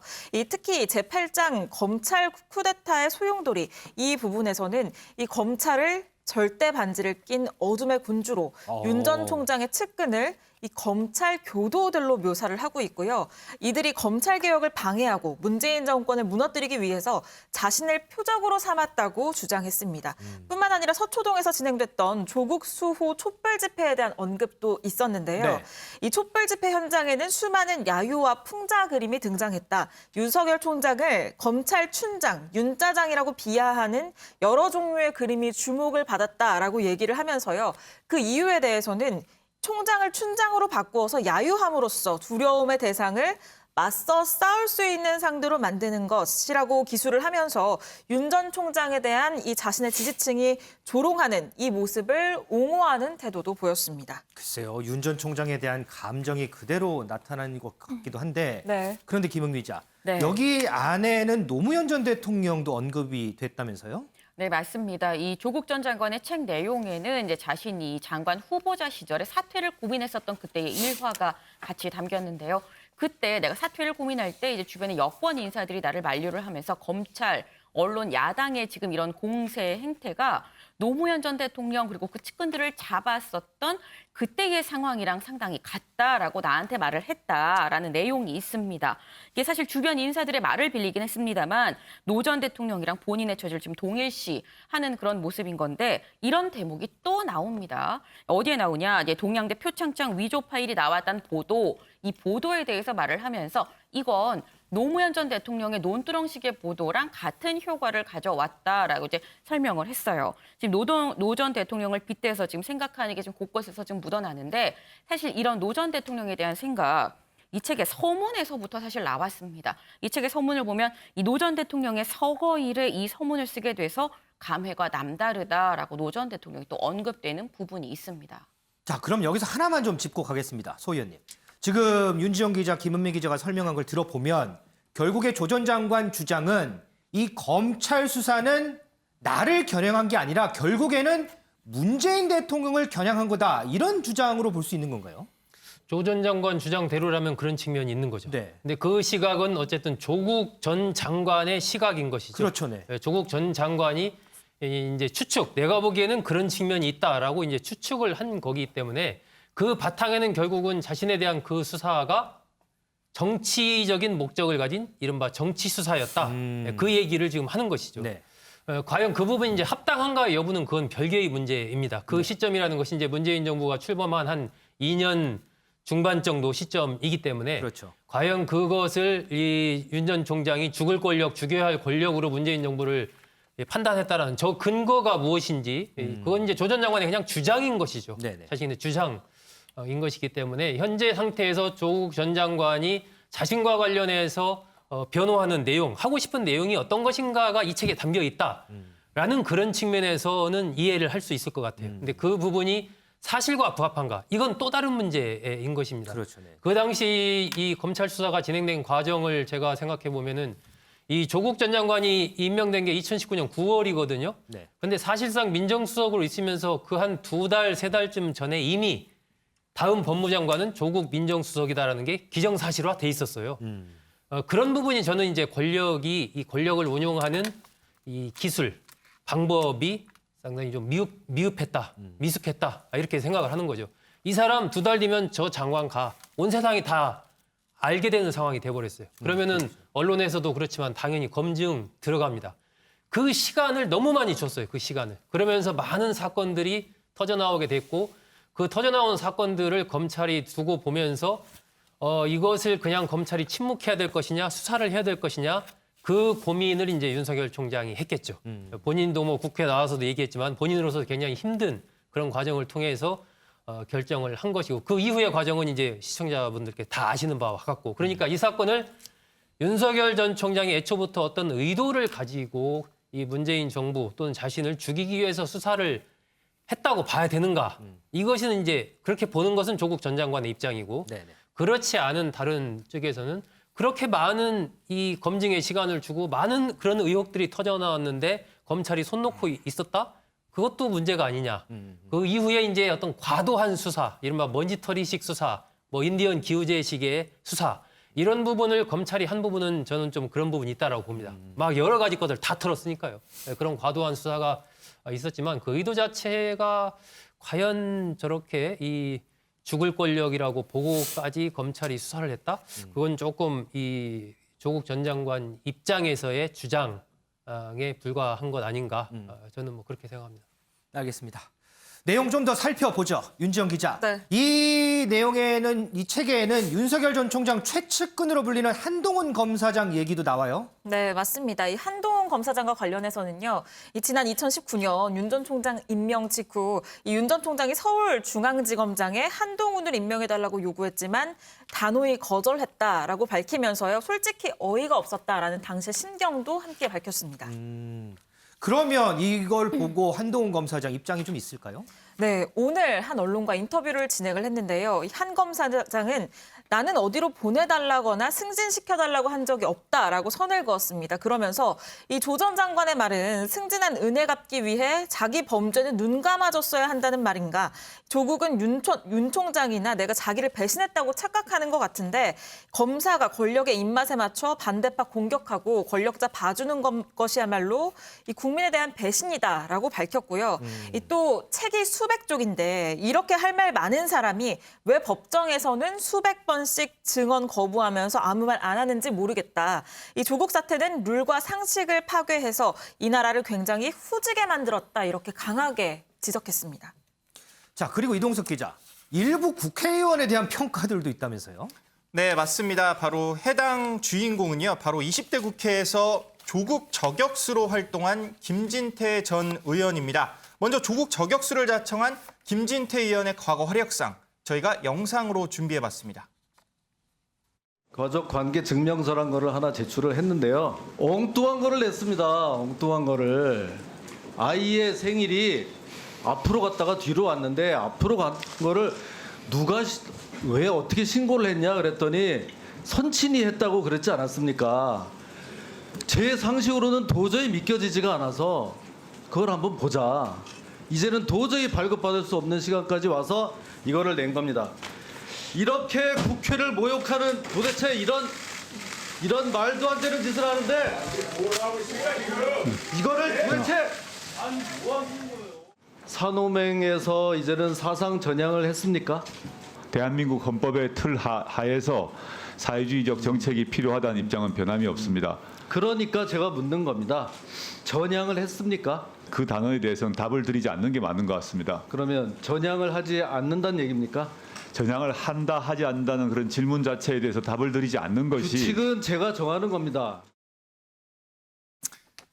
Speaker 4: 특히 제8장 검찰 쿠데타의 소용돌이 이 부분에서는 이 검찰을 절대 반지를 낀 어둠의 군주로 윤 전 총장의 측근을 이 검찰 교도들로 묘사를 하고 있고요. 이들이 검찰 개혁을 방해하고 문재인 정권을 무너뜨리기 위해서 자신을 표적으로 삼았다고 주장했습니다. 뿐만 아니라 서초동에서 진행됐던 조국 수호 촛불 집회에 대한 언급도 있었는데요.
Speaker 1: 네.
Speaker 4: 이 촛불 집회 현장에는 수많은 야유와 풍자 그림이 등장했다. 윤석열 총장을 검찰 춘장, 윤짜장이라고 비하하는 여러 종류의 그림이 주목을 받았다라고 얘기를 하면서요. 그 이유에 대해서는 총장을 춘장으로 바꾸어서 야유함으로써 두려움의 대상을 맞서 싸울 수 있는 상대로 만드는 것이라고 기술을 하면서 윤 전 총장에 대한 이 자신의 지지층이 조롱하는 이 모습을 옹호하는 태도도 보였습니다.
Speaker 1: 글쎄요, 윤 전 총장에 대한 감정이 그대로 나타난 것 같기도 한데
Speaker 4: 네.
Speaker 1: 그런데 김은미 기자,
Speaker 7: 네.
Speaker 1: 여기 안에는 노무현 전 대통령도 언급이 됐다면서요?
Speaker 7: 네, 맞습니다. 이 조국 전 장관의 책 내용에는 이제 자신이 장관 후보자 시절에 사퇴를 고민했었던 그때의 일화가 같이 담겼는데요. 그때 내가 사퇴를 고민할 때 이제 주변에 여권 인사들이 나를 만류를 하면서 검찰, 언론, 야당의 지금 이런 공세 행태가 노무현 전 대통령 그리고 그 측근들을 잡았었던 그때의 상황이랑 상당히 같다라고 나한테 말을 했다라는 내용이 있습니다. 이게 사실 주변 인사들의 말을 빌리긴 했습니다만 노 전 대통령이랑 본인의 처지를 지금 동일시하는 그런 모습인 건데 이런 대목이 또 나옵니다. 어디에 나오냐? 이제 동양대 표창장 위조 파일이 나왔다는 보도, 이 보도에 대해서 말을 하면서 이건 노무현 전 대통령의 논두렁식의 보도랑 같은 효과를 가져왔다라고 이제 설명을 했어요. 지금 노 전 대통령을 빗대서 지금 생각하는 게 지금 곳곳에서 지금 묻어나는데 사실 이런 노 전 대통령에 대한 생각 이 책의 서문에서부터 사실 나왔습니다. 이 책의 서문을 보면 이 노 전 대통령의 서거일에 이 서문을 쓰게 돼서 감회가 남다르다라고 노 전 대통령이 또 언급되는 부분이 있습니다.
Speaker 1: 자, 그럼 여기서 하나만 좀 짚고 가겠습니다. 소 의원님. 지금 윤지영 기자, 김은미 기자가 설명한 걸 들어보면 결국에 조 전 장관 주장은 이 검찰 수사는 나를 겨냥한 게 아니라 결국에는 문재인 대통령을 겨냥한 거다. 이런 주장으로 볼 수 있는 건가요?
Speaker 10: 조 전 장관 주장대로라면 그런 측면이 있는 거죠.
Speaker 1: 네.
Speaker 10: 근데 그 시각은 어쨌든 조국 전 장관의 시각인 것이죠.
Speaker 1: 그렇죠, 네.
Speaker 10: 조국 전 장관이 이제 추측, 내가 보기에는 그런 측면이 있다라고 이제 추측을 한 거기 때문에 그 바탕에는 결국은 자신에 대한 그 수사가 정치적인 목적을 가진 이른바 정치 수사였다. 그 얘기를 지금 하는 것이죠.
Speaker 1: 네.
Speaker 10: 과연 그 부분이 이제 합당한가 여부는 그건 별개의 문제입니다. 그 시점이라는 것이 이제 문재인 정부가 출범한 한 2년 중반 정도 시점이기 때문에
Speaker 1: 그렇죠.
Speaker 10: 과연 그것을 이 윤 전 총장이 죽을 권력, 죽여야 할 권력으로 문재인 정부를 판단했다라는 저 근거가 무엇인지 그건 이제 조 전 장관의 그냥 주장인 것이죠.
Speaker 1: 네네.
Speaker 10: 자신의 주장인 것이기 때문에 현재 상태에서 조국 전 장관이 자신과 관련해서 변호하는 내용, 하고 싶은 내용이 어떤 것인가가 이 책에 담겨 있다라는 그런 측면에서는 이해를 할 수 있을 것 같아요. 근데 그 부분이 사실과 부합한가? 이건 또 다른 문제인 것입니다.
Speaker 1: 그렇죠. 네.
Speaker 10: 그 당시 이 검찰 수사가 진행된 과정을 제가 생각해 보면은 이 조국 전 장관이 임명된 게 2019년 9월이거든요.
Speaker 1: 네.
Speaker 10: 근데 사실상 민정수석으로 있으면서 그 한 2달, 3달쯤 전에 이미 다음 법무장관은 조국 민정수석이다라는 게 기정사실화 돼 있었어요. 그런 부분이 저는 이제 이 권력을 운용하는 이 기술, 방법이 상당히 좀 미흡했다, 미숙했다 이렇게 생각을 하는 거죠. 이 사람 2달 뒤면 저 장관 온 세상이 다 알게 되는 상황이 돼버렸어요. 그러면은 언론에서도 그렇지만 당연히 검증 들어갑니다. 그 시간을 너무 많이 줬어요. 그 시간을. 그러면서 많은 사건들이 터져나오게 됐고 그 터져나온 사건들을 검찰이 두고 보면서 이것을 그냥 검찰이 침묵해야 될 것이냐 수사를 해야 될 것이냐 그 고민을 이제 윤석열 총장이 했겠죠. 본인도 뭐 국회에 나와서도 얘기했지만 본인으로서 굉장히 힘든 그런 과정을 통해서 결정을 한 것이고 그 이후의 과정은 이제 시청자분들께 다 아시는 바와 같고 그러니까 이 사건을 윤석열 전 총장이 애초부터 어떤 의도를 가지고 이 문재인 정부 또는 자신을 죽이기 위해서 수사를 했다고 봐야 되는가? 이것은 이제 그렇게 보는 것은 조국 전 장관의 입장이고
Speaker 1: 네네.
Speaker 10: 그렇지 않은 다른 쪽에서는 그렇게 많은 이 검증의 시간을 주고 많은 그런 의혹들이 터져나왔는데 검찰이 손 놓고 있었다? 그것도 문제가 아니냐. 그 이후에 이제 어떤 과도한 수사, 이른바 먼지털이식 수사, 뭐 인디언 기우제식의 수사 이런 부분을 검찰이 한 부분은 저는 좀 그런 부분이 있다라고 봅니다. 막 여러 가지 것들 다 털었으니까요. 그런 과도한 수사가 있었지만 그 의도 자체가 과연 저렇게 이 죽을 권력이라고 보고까지 검찰이 수사를 했다? 그건 조금 이 조국 전 장관 입장에서의 주장에 불과한 것 아닌가? 저는 뭐 그렇게 생각합니다.
Speaker 1: 알겠습니다. 내용 좀 더 살펴보죠. 윤지영 기자.
Speaker 4: 네.
Speaker 1: 이 책에는 윤석열 전 총장 최측근으로 불리는 한동훈 검사장 얘기도 나와요.
Speaker 4: 네, 맞습니다. 이 한동훈 검사장과 관련해서는요. 지난 2019년 윤 전 총장 임명 직후 이 윤 전 총장이 서울중앙지검장에 한동훈을 임명해달라고 요구했지만 단호히 거절했다라고 밝히면서요. 솔직히 어이가 없었다라는 당시의 심경도 함께 밝혔습니다.
Speaker 1: 그러면 이걸 보고 한동훈 검사장 입장이 좀 있을까요?
Speaker 4: 네, 오늘 한 언론과 인터뷰를 진행을 했는데요. 이 한 검사장은 나는 어디로 보내달라거나 승진시켜달라고 한 적이 없다라고 선을 그었습니다. 그러면서 이 조 전 장관의 말은 승진한 은혜 갚기 위해 자기 범죄는 눈 감아줬어야 한다는 말인가. 조국은 윤 총장이나 내가 자기를 배신했다고 착각하는 것 같은데 검사가 권력의 입맛에 맞춰 반대파 공격하고 권력자 봐주는 것이야말로 이 국민에 대한 배신이다라고 밝혔고요. 이 또 책이 수백 쪽인데 이렇게 할 말 많은 사람이 왜 법정에서는 수백 번씩 증언 거부하면서 아무 말 안 하는지 모르겠다. 이 조국 사태는 룰과 상식을 파괴해서 이 나라를 굉장히 후지게 만들었다. 이렇게 강하게 지적했습니다.
Speaker 1: 자, 그리고 이동석 기자, 일부 국회의원에 대한 평가들도 있다면서요?
Speaker 9: 네, 맞습니다. 바로 해당 주인공은요. 바로 20대 국회에서 조국 저격수로 활동한 김진태 전 의원입니다. 먼저 조국 저격수를 자청한 김진태 의원의 과거 활약상 저희가 영상으로 준비해봤습니다.
Speaker 11: 가족 관계 증명서란 거를 하나 제출을 했는데요. 엉뚱한 거를 냈습니다. 엉뚱한 거를. 아이의 생일이 앞으로 갔다가 뒤로 왔는데 앞으로 간 거를 누가 왜 어떻게 신고를 했냐 그랬더니 선친이 했다고 그랬지 않았습니까? 제 상식으로는 도저히 믿겨지지가 않아서 그걸 한번 보자. 이제는 도저히 발급받을 수 없는 시간까지 와서 이거를 낸 겁니다. 이렇게 국회를 모욕하는 도대체 이런 말도 안 되는 짓을 하는데 이거를 도대체 산호맹에서 이제는 사상 전향을 했습니까?
Speaker 12: 대한민국 헌법의 틀 하에서 사회주의적 정책이 필요하다는 입장은 변함이 없습니다.
Speaker 11: 그러니까 제가 묻는 겁니다. 전향을 했습니까?
Speaker 12: 그 단어에 대해서는 답을 드리지 않는 게 맞는 것 같습니다.
Speaker 11: 그러면 전향을 하지 않는다는 얘기입니까?
Speaker 12: 전향을 한다 하지 않는다는 그런 질문 자체에 대해서 답을 드리지 않는 것이
Speaker 11: 규칙은 제가 정하는 겁니다.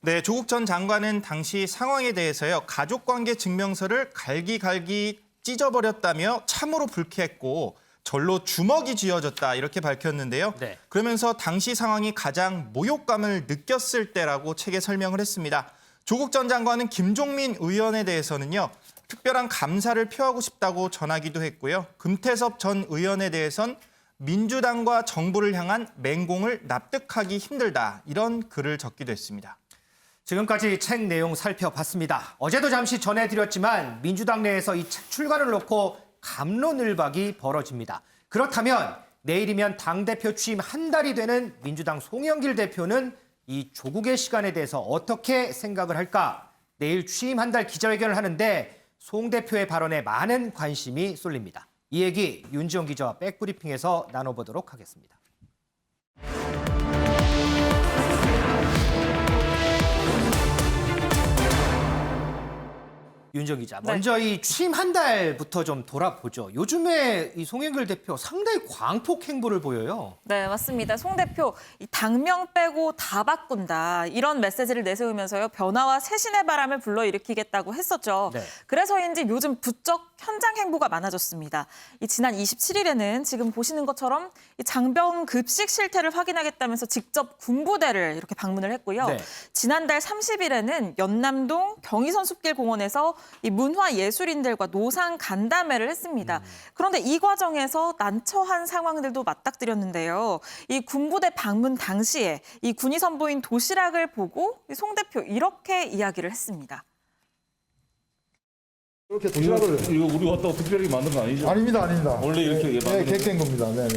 Speaker 9: 네, 조국 전 장관은 당시 상황에 대해서요. 가족관계 증명서를 갈기갈기 찢어버렸다며 참으로 불쾌했고 절로 주먹이 쥐어졌다 이렇게 밝혔는데요.
Speaker 1: 네.
Speaker 9: 그러면서 당시 상황이 가장 모욕감을 느꼈을 때라고 책에 설명을 했습니다. 조국 전 장관은 김종민 의원에 대해서는요. 특별한 감사를 표하고 싶다고 전하기도 했고요. 금태섭 전 의원에 대해선 민주당과 정부를 향한 맹공을 납득하기 힘들다 이런 글을 적기도 했습니다.
Speaker 1: 지금까지 책 내용 살펴봤습니다. 어제도 잠시 전해드렸지만 민주당 내에서 이 책 출간을 놓고 갑론을박이 벌어집니다. 그렇다면 내일이면 당대표 취임 한 달이 되는 민주당 송영길 대표는 이 조국의 시간에 대해서 어떻게 생각을 할까? 내일 취임 한 달 기자회견을 하는데 송 대표의 발언에 많은 관심이 쏠립니다. 이 얘기 윤지영 기자와 백브리핑에서 나눠보도록 하겠습니다. 윤정 기자, 먼저 이 취임 한 달부터 좀 돌아보죠. 요즘에 이 송영길 대표 상당히 광폭 행보를 보여요.
Speaker 4: 네, 맞습니다. 송 대표 이 당명 빼고 다 바꾼다 이런 메시지를 내세우면서요 변화와 쇄신의 바람을 불러일으키겠다고 했었죠.
Speaker 1: 네.
Speaker 4: 그래서인지 요즘 부쩍 현장 행보가 많아졌습니다. 이 지난 27일에는 지금 보시는 것처럼 이 장병 급식 실태를 확인하겠다면서 직접 군부대를 이렇게 방문을 했고요.
Speaker 1: 네.
Speaker 4: 지난달 30일에는 연남동 경의선 숲길 공원에서 이 문화예술인들과 노상 간담회를 했습니다. 그런데 이 과정에서 난처한 상황들도 맞닥뜨렸는데요. 이 군부대 방문 당시에 이 군이 선보인 도시락을 보고 송 대표 이렇게 이야기를 했습니다.
Speaker 13: 이렇게 도시락을 이거 우리 왔다고 특별히 만든 거 아니죠? 아닙니다. 원래 이렇게 네, 계획된 겁니다. 네.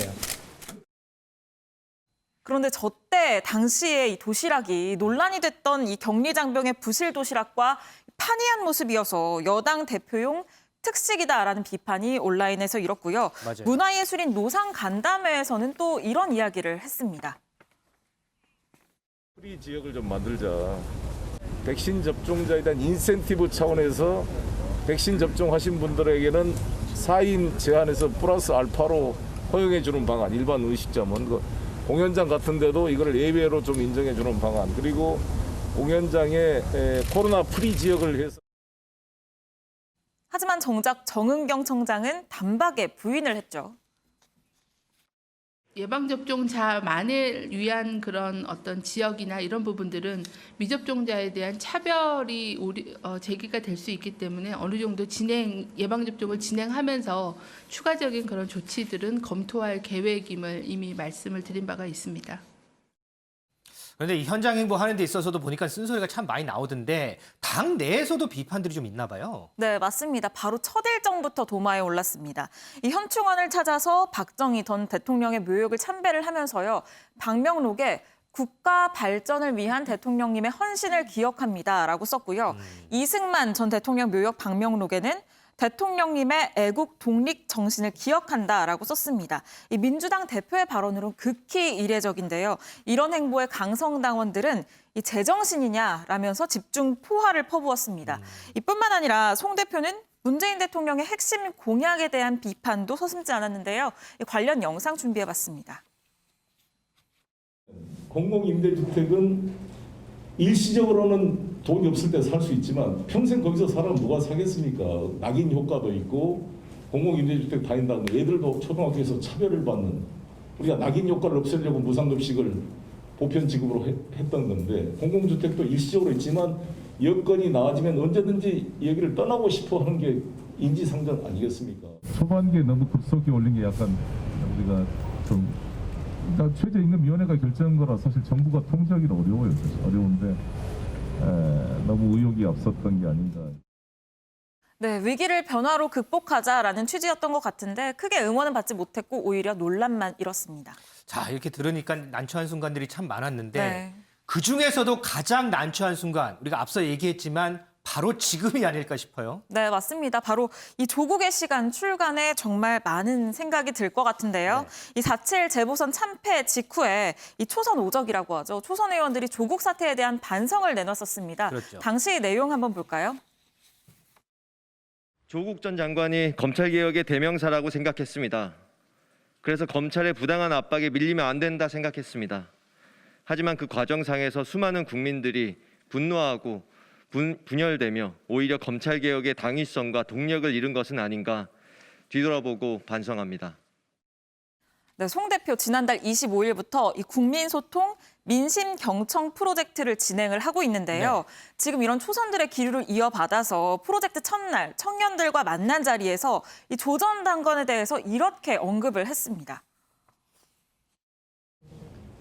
Speaker 4: 그런데 저때 당시에 이 도시락이 논란이 됐던 이 격리장병의 부실 도시락과 판이한 모습이어서 여당 대표용 특식이다라는 비판이 온라인에서 일었고요.
Speaker 1: 맞아요.
Speaker 4: 문화예술인 노상 간담회에서는 또 이런 이야기를 했습니다.
Speaker 13: 프리 지역을 좀 만들자. 백신 접종자에 대한 인센티브 차원에서 백신 접종하신 분들에게는 4인 제한해서 플러스 알파로 허용해 주는 방안, 일반 의식점은 공연장 같은 데도 이걸 예외로 좀 인정해 주는 방안, 그리고 공연장에 코로나 프리 지역을 해서.
Speaker 4: 하지만 정작 정은경 청장은 단박에 부인을 했죠.
Speaker 14: 예방접종자만을 위한 그런 어떤 지역이나 이런 부분들은 미접종자에 대한 차별이 제기가 될 수 있기 때문에 어느 정도 예방접종을 진행하면서 추가적인 그런 조치들은 검토할 계획임을 이미 말씀을 드린 바가 있습니다.
Speaker 1: 그런데 이 현장 행보하는 데 있어서도 보니까 쓴소리가 참 많이 나오던데 당 내에서도 비판들이 좀 있나 봐요.
Speaker 4: 네, 맞습니다. 바로 첫 일정부터 도마에 올랐습니다. 이 현충원을 찾아서 박정희 전 대통령의 묘역을 참배를 하면서요. 방명록에 국가 발전을 위한 대통령님의 헌신을 기억합니다라고 썼고요. 이승만 전 대통령 묘역 방명록에는 대통령님의 애국 독립 정신을 기억한다라고 썼습니다. 이 민주당 대표의 발언으로는 극히 이례적인데요. 이런 행보에 강성당원들은 이 제정신이냐라면서 집중 포화를 퍼부었습니다. 이뿐만 아니라 송 대표는 문재인 대통령의 핵심 공약에 대한 비판도 서슴지 않았는데요. 관련 영상 준비해봤습니다.
Speaker 13: 공공임대주택은 일시적으로는 돈이 없을 때 살 수 있지만 평생 거기서 살아면 누가 사겠습니까? 낙인 효과도 있고 공공임대주택 다닌다고 애들도 초등학교에서 차별을 받는, 우리가 낙인 효과를 없애려고 무상급식을 보편 지급으로 했던 건데 공공주택도 일시적으로 있지만 여건이 나아지면 언제든지 여기를 떠나고 싶어 하는 게 인지상정 아니겠습니까?
Speaker 12: 초반기에 너무 급속히 올린 게 약간 우리가 좀 최저임금위원회가 결정한 거라 사실 정부가 통제하기는 어려워요. 어려운데 너무 의욕이 앞섰던 게 아닌가.
Speaker 4: 네, 위기를 변화로 극복하자라는 취지였던 것 같은데 크게 응원은 받지 못했고 오히려 논란만 일었습니다.
Speaker 1: 자, 이렇게 들으니까 난처한 순간들이 참 많았는데
Speaker 4: 네.
Speaker 1: 그중에서도 가장 난처한 순간 우리가 앞서 얘기했지만 바로 지금이 아닐까 싶어요.
Speaker 4: 네, 맞습니다. 바로 이 조국의 시간 출간에 정말 많은 생각이 들 것 같은데요. 이 4.7 재보선 참패 직후에 이 초선 오적이라고 하죠. 초선 의원들이 조국 사태에 대한 반성을 내놨었습니다.
Speaker 1: 그렇죠.
Speaker 4: 당시 내용 한번 볼까요?
Speaker 15: 조국 전 장관이 검찰개혁의 대명사라고 생각했습니다. 그래서 검찰의 부당한 압박에 밀리면 안 된다 생각했습니다. 하지만 그 과정상에서 수많은 국민들이 분노하고 분열되며 오히려 검찰개혁의 당위성과 동력을 잃은 것은 아닌가 뒤돌아보고 반성합니다.
Speaker 4: 네, 송 대표 지난달 25일부터 이 국민소통 민심경청 프로젝트를 진행을 하고 있는데요. 지금 이런 초선들의 기류를 이어받아서 프로젝트 첫날 청년들과 만난 자리에서 이 조전 당권에 대해서 이렇게 언급을 했습니다.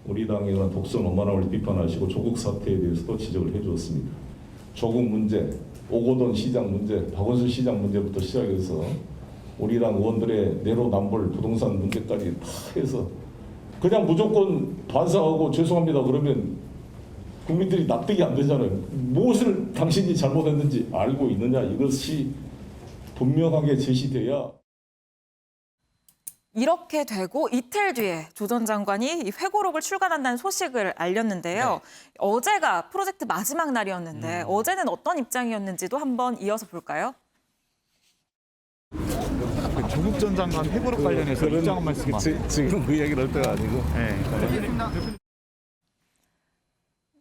Speaker 13: 우리 당에 대한 독선 오만함을 비판하시고 조국 사태에 대해서도 지적을 해주었습니다. 조국 문제, 오고돈 시장 문제, 박원순 시장 문제부터 시작해서 우리 당 의원들의 내로남불 부동산 문제까지 다 해서 그냥 무조건 반성하고 죄송합니다 그러면 국민들이 납득이 안 되잖아요. 무엇을 당신이 잘못했는지 알고 있느냐, 이것이 분명하게 제시돼야.
Speaker 4: 이렇게 되고 이틀 뒤에 조 전 장관이 이 회고록을 출간한다는 소식을 알렸는데요. 어제가 프로젝트 마지막 날이었는데 어제는 어떤 입장이었는지도 한번 이어서 볼까요?
Speaker 12: 조국 전 장관 회고록 관련해서 입장 한 말씀만.
Speaker 13: 지금 그 얘기를 할 때가 아니고.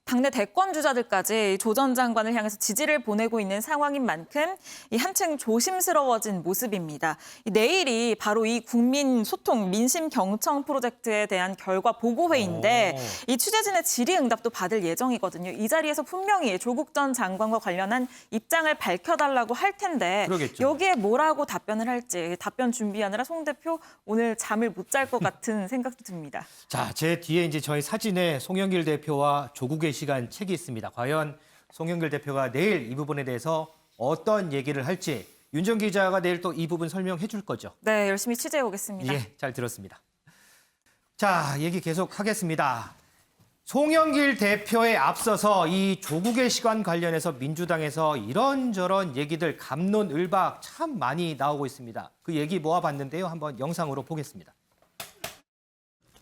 Speaker 4: 당내 대권 주자들까지 조 전 장관을 향해서 지지를 보내고 있는 상황인 만큼 이 한층 조심스러워진 모습입니다. 내일이 바로 이 국민소통 민심경청 프로젝트에 대한 결과 보고회인데 이 취재진의 질의응답도 받을 예정이거든요. 이 자리에서 분명히 조국 전 장관과 관련한 입장을 밝혀달라고 할 텐데
Speaker 1: 그러겠죠.
Speaker 4: 여기에 뭐라고 답변을 할지 답변 준비하느라 송 대표 오늘 잠을 못 잘 것 같은 생각도 듭니다.
Speaker 1: 자, 제 뒤에 이제 저희 사진에 송영길 대표와 조국의 시간 책이 있습니다. 과연 송영길 대표가 내일 이 부분에 대해서 어떤 얘기를 할지 윤정 기자가 내일 또 이 부분 설명해 줄 거죠?
Speaker 4: 네, 열심히 취재해 오겠습니다.
Speaker 1: 예, 잘 들었습니다. 자, 얘기 계속 하겠습니다. 송영길 대표에 앞서서 이 조국의 시간 관련해서 민주당에서 이런저런 얘기들 갑론을박 참 많이 나오고 있습니다. 그 얘기 모아봤는데요. 한번 영상으로 보겠습니다.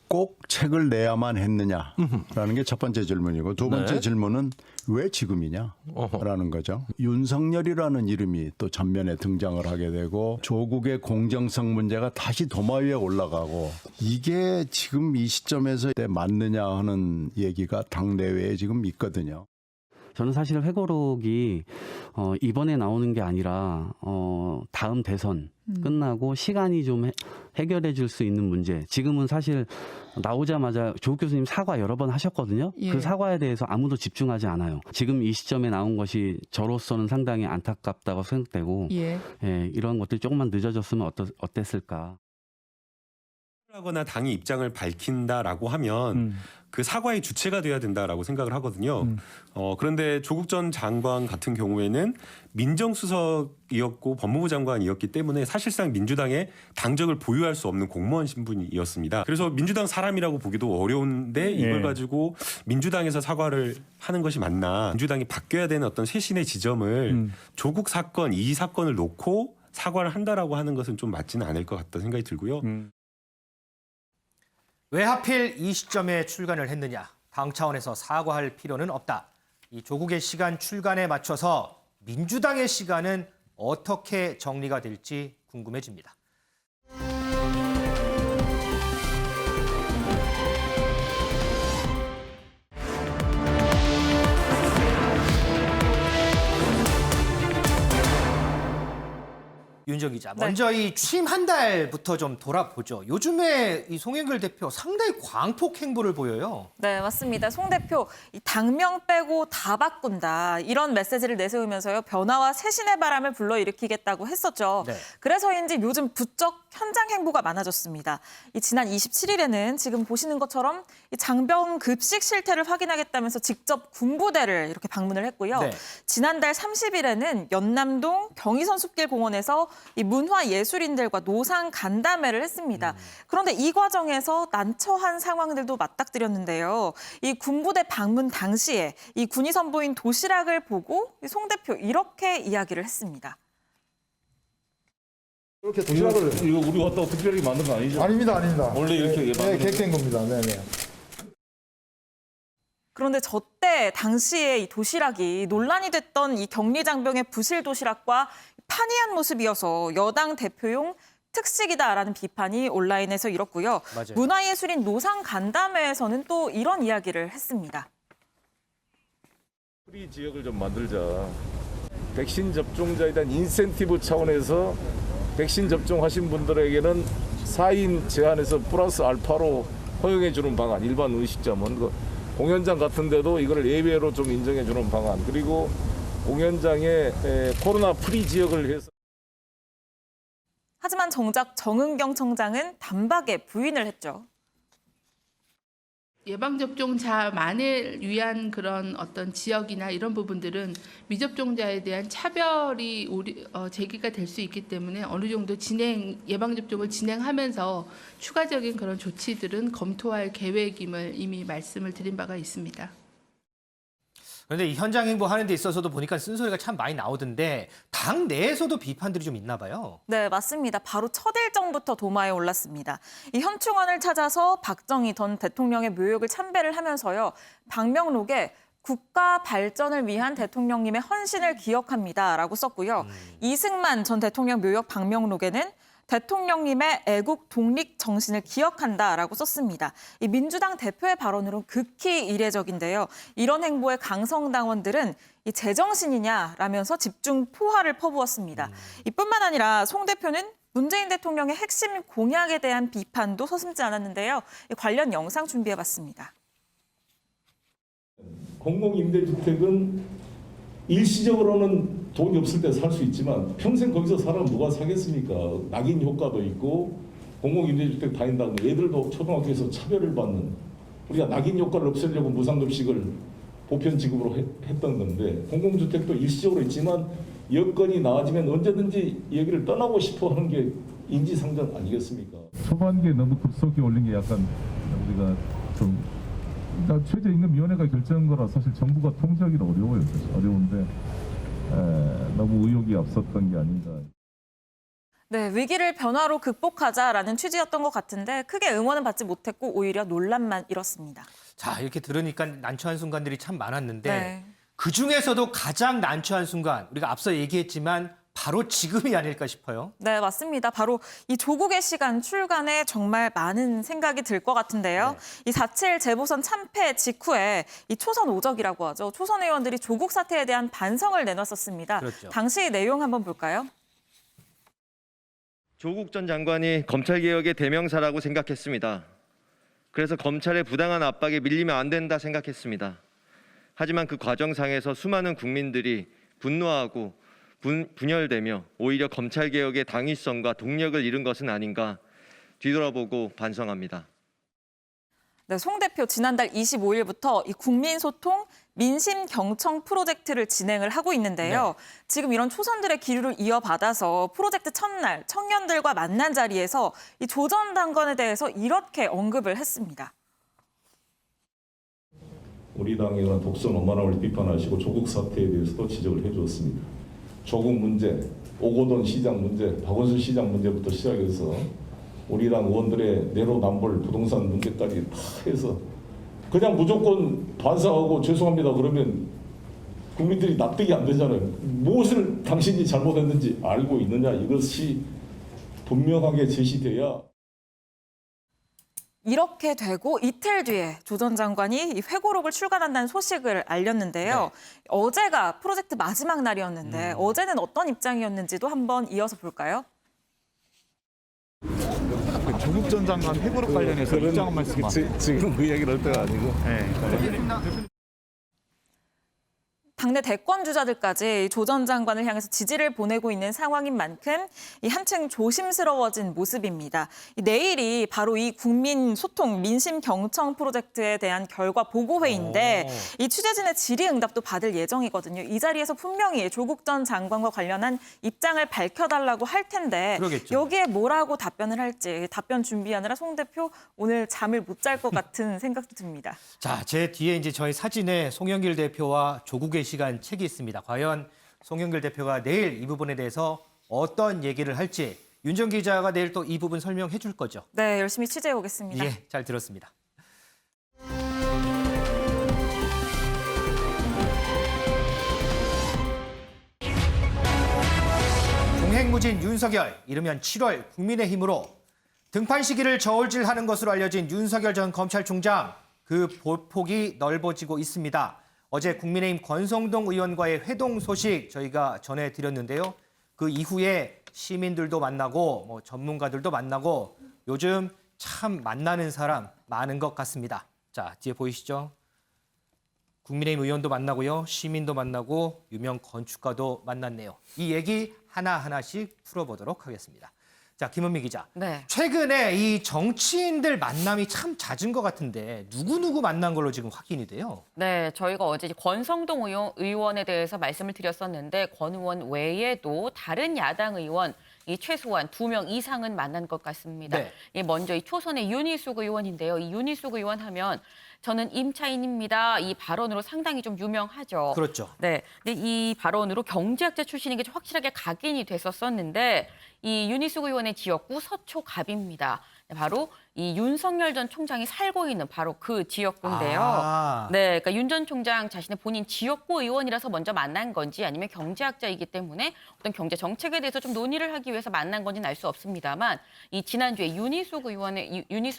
Speaker 16: 꼭 책을 내야만 했느냐라는 게 첫 번째 질문이고 두 번째 질문은 왜 지금이냐라는 거죠. 윤석열이라는 이름이 또 전면에 등장을 하게 되고 조국의 공정성 문제가 다시 도마 위에 올라가고 이게 지금 이 시점에서 맞느냐 하는 얘기가 당내외에 지금 있거든요.
Speaker 17: 저는 사실 회고록이 이번에 나오는 게 아니라 다음 대선 끝나고 시간이 좀 해결해 줄 수 있는 문제. 지금은 사실 나오자마자 조국 교수님 사과 여러 번 하셨거든요.
Speaker 18: 예.
Speaker 17: 그 사과에 대해서 아무도 집중하지 않아요. 지금 이 시점에 나온 것이 저로서는 상당히 안타깝다고 생각되고
Speaker 18: 예.
Speaker 17: 예, 이런 것들이 조금만 늦어졌으면 어땠을까.
Speaker 19: 하거나 당이 입장을 밝힌다라고 하면 그 사과의 주체가 돼야 된다라고 생각을 하거든요. 그런데 조국 전 장관 같은 경우에는 민정수석이었고 법무부 장관이었기 때문에 사실상 민주당의 당적을 보유할 수 없는 공무원 신분이었습니다. 그래서 민주당 사람이라고 보기도 어려운데 이걸 가지고 민주당에서 사과를 하는 것이 맞나. 민주당이 바뀌어야 되는 어떤 쇄신의 지점을 조국 사건, 이 사건을 놓고 사과를 한다라고 하는 것은 좀 맞지는 않을 것 같다는 생각이 들고요.
Speaker 1: 왜 하필 이 시점에 출간을 했느냐? 당 차원에서 사과할 필요는 없다. 이 조국의 시간 출간에 맞춰서 민주당의 시간은 어떻게 정리가 될지 궁금해집니다. 윤정 기자, 먼저 이 취임 한 달부터 좀 돌아보죠. 요즘에 이 송영길 대표 상당히 광폭 행보를 보여요.
Speaker 4: 네, 맞습니다. 송 대표 이 당명 빼고 다 바꾼다 이런 메시지를 내세우면서요 변화와 쇄신의 바람을 불러일으키겠다고 했었죠.
Speaker 1: 네.
Speaker 4: 그래서인지 요즘 부쩍 현장 행보가 많아졌습니다. 이 지난 27일에는 지금 보시는 것처럼 이 장병 급식 실태를 확인하겠다면서 직접 군부대를 이렇게 방문을 했고요.
Speaker 1: 네.
Speaker 4: 지난달 30일에는 연남동 경의선 숲길 공원에서 이 문화예술인들과 노상 간담회를 했습니다. 그런데 이 과정에서 난처한 상황들도 맞닥뜨렸는데요. 이 군부대 방문 당시에 이 군이 선보인 도시락을 보고 송 대표 이렇게 이야기를 했습니다.
Speaker 13: 이렇게 도시락을 이거 우리 왔다고 특별히 만든 거 아니죠?
Speaker 20: 아닙니다, 아닙니다.
Speaker 13: 원래 이렇게
Speaker 20: 네, 계획된 겁니다. 네, 네.
Speaker 4: 그런데 저때 당시에 이 도시락이 논란이 됐던 이 격리장병의 부실 도시락과 판이한 모습이어서 여당 대표용 특식이다라는 비판이 온라인에서 일었고요.
Speaker 1: 맞아요.
Speaker 4: 문화예술인 노상 간담회에서는 또 이런 이야기를 했습니다.
Speaker 13: 프리 지역을 좀 만들자. 백신 접종자에 대한 인센티브 차원에서 백신 접종하신 분들에게는 4인 제한해서 플러스 알파로 허용해 주는 방안, 일반 음식점은 공연장 같은 데도 이걸 예외로 좀 인정해 주는 방안, 그리고 공연장에 코로나 프리 지역을 해서.
Speaker 4: 하지만 정작 정은경 청장은 단박에 부인을 했죠.
Speaker 14: 예방접종자만을 위한 그런 어떤 지역이나 이런 부분들은 미접종자에 대한 차별이 제기가 될 수 있기 때문에 어느 정도 예방접종을 진행하면서 추가적인 그런 조치들은 검토할 계획임을 이미 말씀을 드린 바가 있습니다.
Speaker 1: 그런데 이 현장 행보하는 데 있어서도 보니까 쓴소리가 참 많이 나오던데 당 내에서도 비판들이 좀 있나 봐요.
Speaker 4: 네, 맞습니다. 바로 첫 일정부터 도마에 올랐습니다. 이 현충원을 찾아서 박정희 전 대통령의 묘역을 참배를 하면서요. 방명록에 국가 발전을 위한 대통령님의 헌신을 기억합니다라고 썼고요. 이승만 전 대통령 묘역 방명록에는 대통령님의 애국 독립 정신을 기억한다라고 썼습니다. 이 민주당 대표의 발언으로 극히 이례적인데요. 이런 행보에 강성당원들은 이 제정신이냐라면서 집중 포화를 퍼부었습니다. 이뿐만 아니라 송 대표는 문재인 대통령의 핵심 공약에 대한 비판도 서슴지 않았는데요. 관련 영상 준비해봤습니다.
Speaker 13: 공공임대주택은 일시적으로는 돈이 없을 때 살 수 있지만 평생 거기서 살아면 누가 사겠습니까? 낙인 효과도 있고 공공임대주택 다닌다고 애들도 초등학교에서 차별을 받는, 우리가 낙인 효과를 없애려고 무상급식을 보편 지급으로 했던 건데 공공주택도 일시적으로 있지만 여건이 나아지면 언제든지 여기를 떠나고 싶어 하는 게 인지상정 아니겠습니까?
Speaker 12: 초반기에 너무 급속히 올린 게 약간 우리가 좀 최저임금위원회가 결정한 거라 사실 정부가 통제하기가 어려워요. 사실 어려운데 너무 의욕이 앞섰던 게 아닌가.
Speaker 4: 네, 위기를 변화로 극복하자라는 취지였던 것 같은데 크게 응원은 받지 못했고 오히려 논란만 일었습니다.
Speaker 1: 자, 이렇게 들으니까 난처한 순간들이 참 많았는데
Speaker 4: 네.
Speaker 1: 그중에서도 가장 난처한 순간, 우리가 앞서 얘기했지만 바로 지금이 아닐까 싶어요.
Speaker 4: 네, 맞습니다. 바로 이 조국의 시간 출간에 정말 많은 생각이 들 것 같은데요. 이 4.7 재보선 참패 직후에 이 초선 오적이라고 하죠. 초선 의원들이 조국 사태에 대한 반성을 내놨었습니다.
Speaker 1: 그렇죠.
Speaker 4: 당시 내용 한번 볼까요?
Speaker 15: 조국 전 장관이 검찰개혁의 대명사라고 생각했습니다. 그래서 검찰의 부당한 압박에 밀리면 안 된다 생각했습니다. 하지만 그 과정상에서 수많은 국민들이 분노하고 분열되며 오히려 검찰개혁의 당위성과 동력을 잃은 것은 아닌가 뒤돌아보고 반성합니다.
Speaker 4: 네, 송 대표 지난달 25일부터 이 국민소통 민심경청 프로젝트를 진행을 하고 있는데요. 지금 이런 초선들의 기류를 이어받아서 프로젝트 첫날 청년들과 만난 자리에서 이 조 전 장관에 대해서 이렇게 언급을 했습니다.
Speaker 13: 우리 당에 대한 독선 오만함을 비판하시고 조국 사태에 대해서도 지적을 해주었습니다. 조국 문제, 오고돈 시장 문제, 박원순 시장 문제부터 시작해서 우리 당 의원들의 내로남불 부동산 문제까지 다 해서 그냥 무조건 반성하고 죄송합니다 그러면 국민들이 납득이 안 되잖아요. 무엇을 당신이 잘못했는지 알고 있느냐 이것이 분명하게 제시돼야.
Speaker 4: 이렇게 되고 이틀 뒤에 조 전 장관이 이 회고록을 출간한다는 소식을 알렸는데요. 어제가 프로젝트 마지막 날이었는데 어제는 어떤 입장이었는지도 한번 이어서 볼까요?
Speaker 18: 조국 전 장관 회고록 관련해서 입장 한 말씀 하세요.
Speaker 13: 지금 그 얘기를 할 때가 아니고.
Speaker 4: 당내 대권 주자들까지 조 전 장관을 향해서 지지를 보내고 있는 상황인 만큼 이 한층 조심스러워진 모습입니다. 내일이 바로 이 국민 소통 민심 경청 프로젝트에 대한 결과 보고회인데 이 취재진의 질의응답도 받을 예정이거든요. 이 자리에서 분명히 조국 전 장관과 관련한 입장을 밝혀달라고 할 텐데
Speaker 1: 그러겠죠.
Speaker 4: 여기에 뭐라고 답변을 할지 답변 준비하느라 송 대표 오늘 잠을 못 잘 것 같은 생각도 듭니다.
Speaker 1: 자, 제 뒤에 이제 저희 사진에 송영길 대표와 조국의 시간 책이 있습니다. 과연 송영길 대표가 내일 이 부분에 대해서 어떤 얘기를 할지 윤정 기자가 내일 또 이 부분 설명해 줄 거죠?
Speaker 4: 네, 열심히 취재해 오겠습니다.
Speaker 1: 예, 잘 들었습니다. 종횡무진 윤석열, 이르면 7월 국민의힘으로 등판 시기를 저울질하는 것으로 알려진 윤석열 전 검찰총장, 그 보폭이 넓어지고 있습니다. 어제 국민의힘 권성동 의원과의 회동 소식 저희가 전해드렸는데요. 그 이후에 시민들도 만나고 전문가들도 만나고 요즘 참 만나는 사람 많은 것 같습니다. 자, 뒤에 보이시죠? 국민의힘 의원도 만나고요. 시민도 만나고 유명 건축가도 만났네요. 이 얘기 하나하나씩 풀어보도록 하겠습니다. 자, 김은미 기자.
Speaker 7: 네.
Speaker 1: 최근에 이 정치인들 만남이 참 잦은 것 같은데 누구 만난 걸로 지금 확인이 돼요?
Speaker 7: 네, 저희가 어제 권성동 의원에 대해서 말씀을 드렸었는데 권 의원 외에도 다른 야당 의원 이 최소한 2명 이상은 만난 것 같습니다. 네. 먼저 이 초선의 윤희숙 의원인데요. 이 윤희숙 의원 하면 저는 임차인입니다. 이 발언으로 상당히 좀 유명하죠.
Speaker 1: 그렇죠.
Speaker 7: 네, 근데 이 발언으로 경제학자 출신인 게 좀 확실하게 각인이 됐었었는데 이 윤희숙 의원의 지역구 서초갑입니다. 바로 이 윤석열 전 총장이 살고 있는 바로 그 지역구인데요. 네, 그러니까 윤 전 총장 자신의 본인 지역구 의원이라서 먼저 만난 건지 아니면 경제학자이기 때문에 어떤 경제 정책에 대해서 좀 논의를 하기 위해서 만난 건지는 알 수 없습니다만 이 지난주에 윤희숙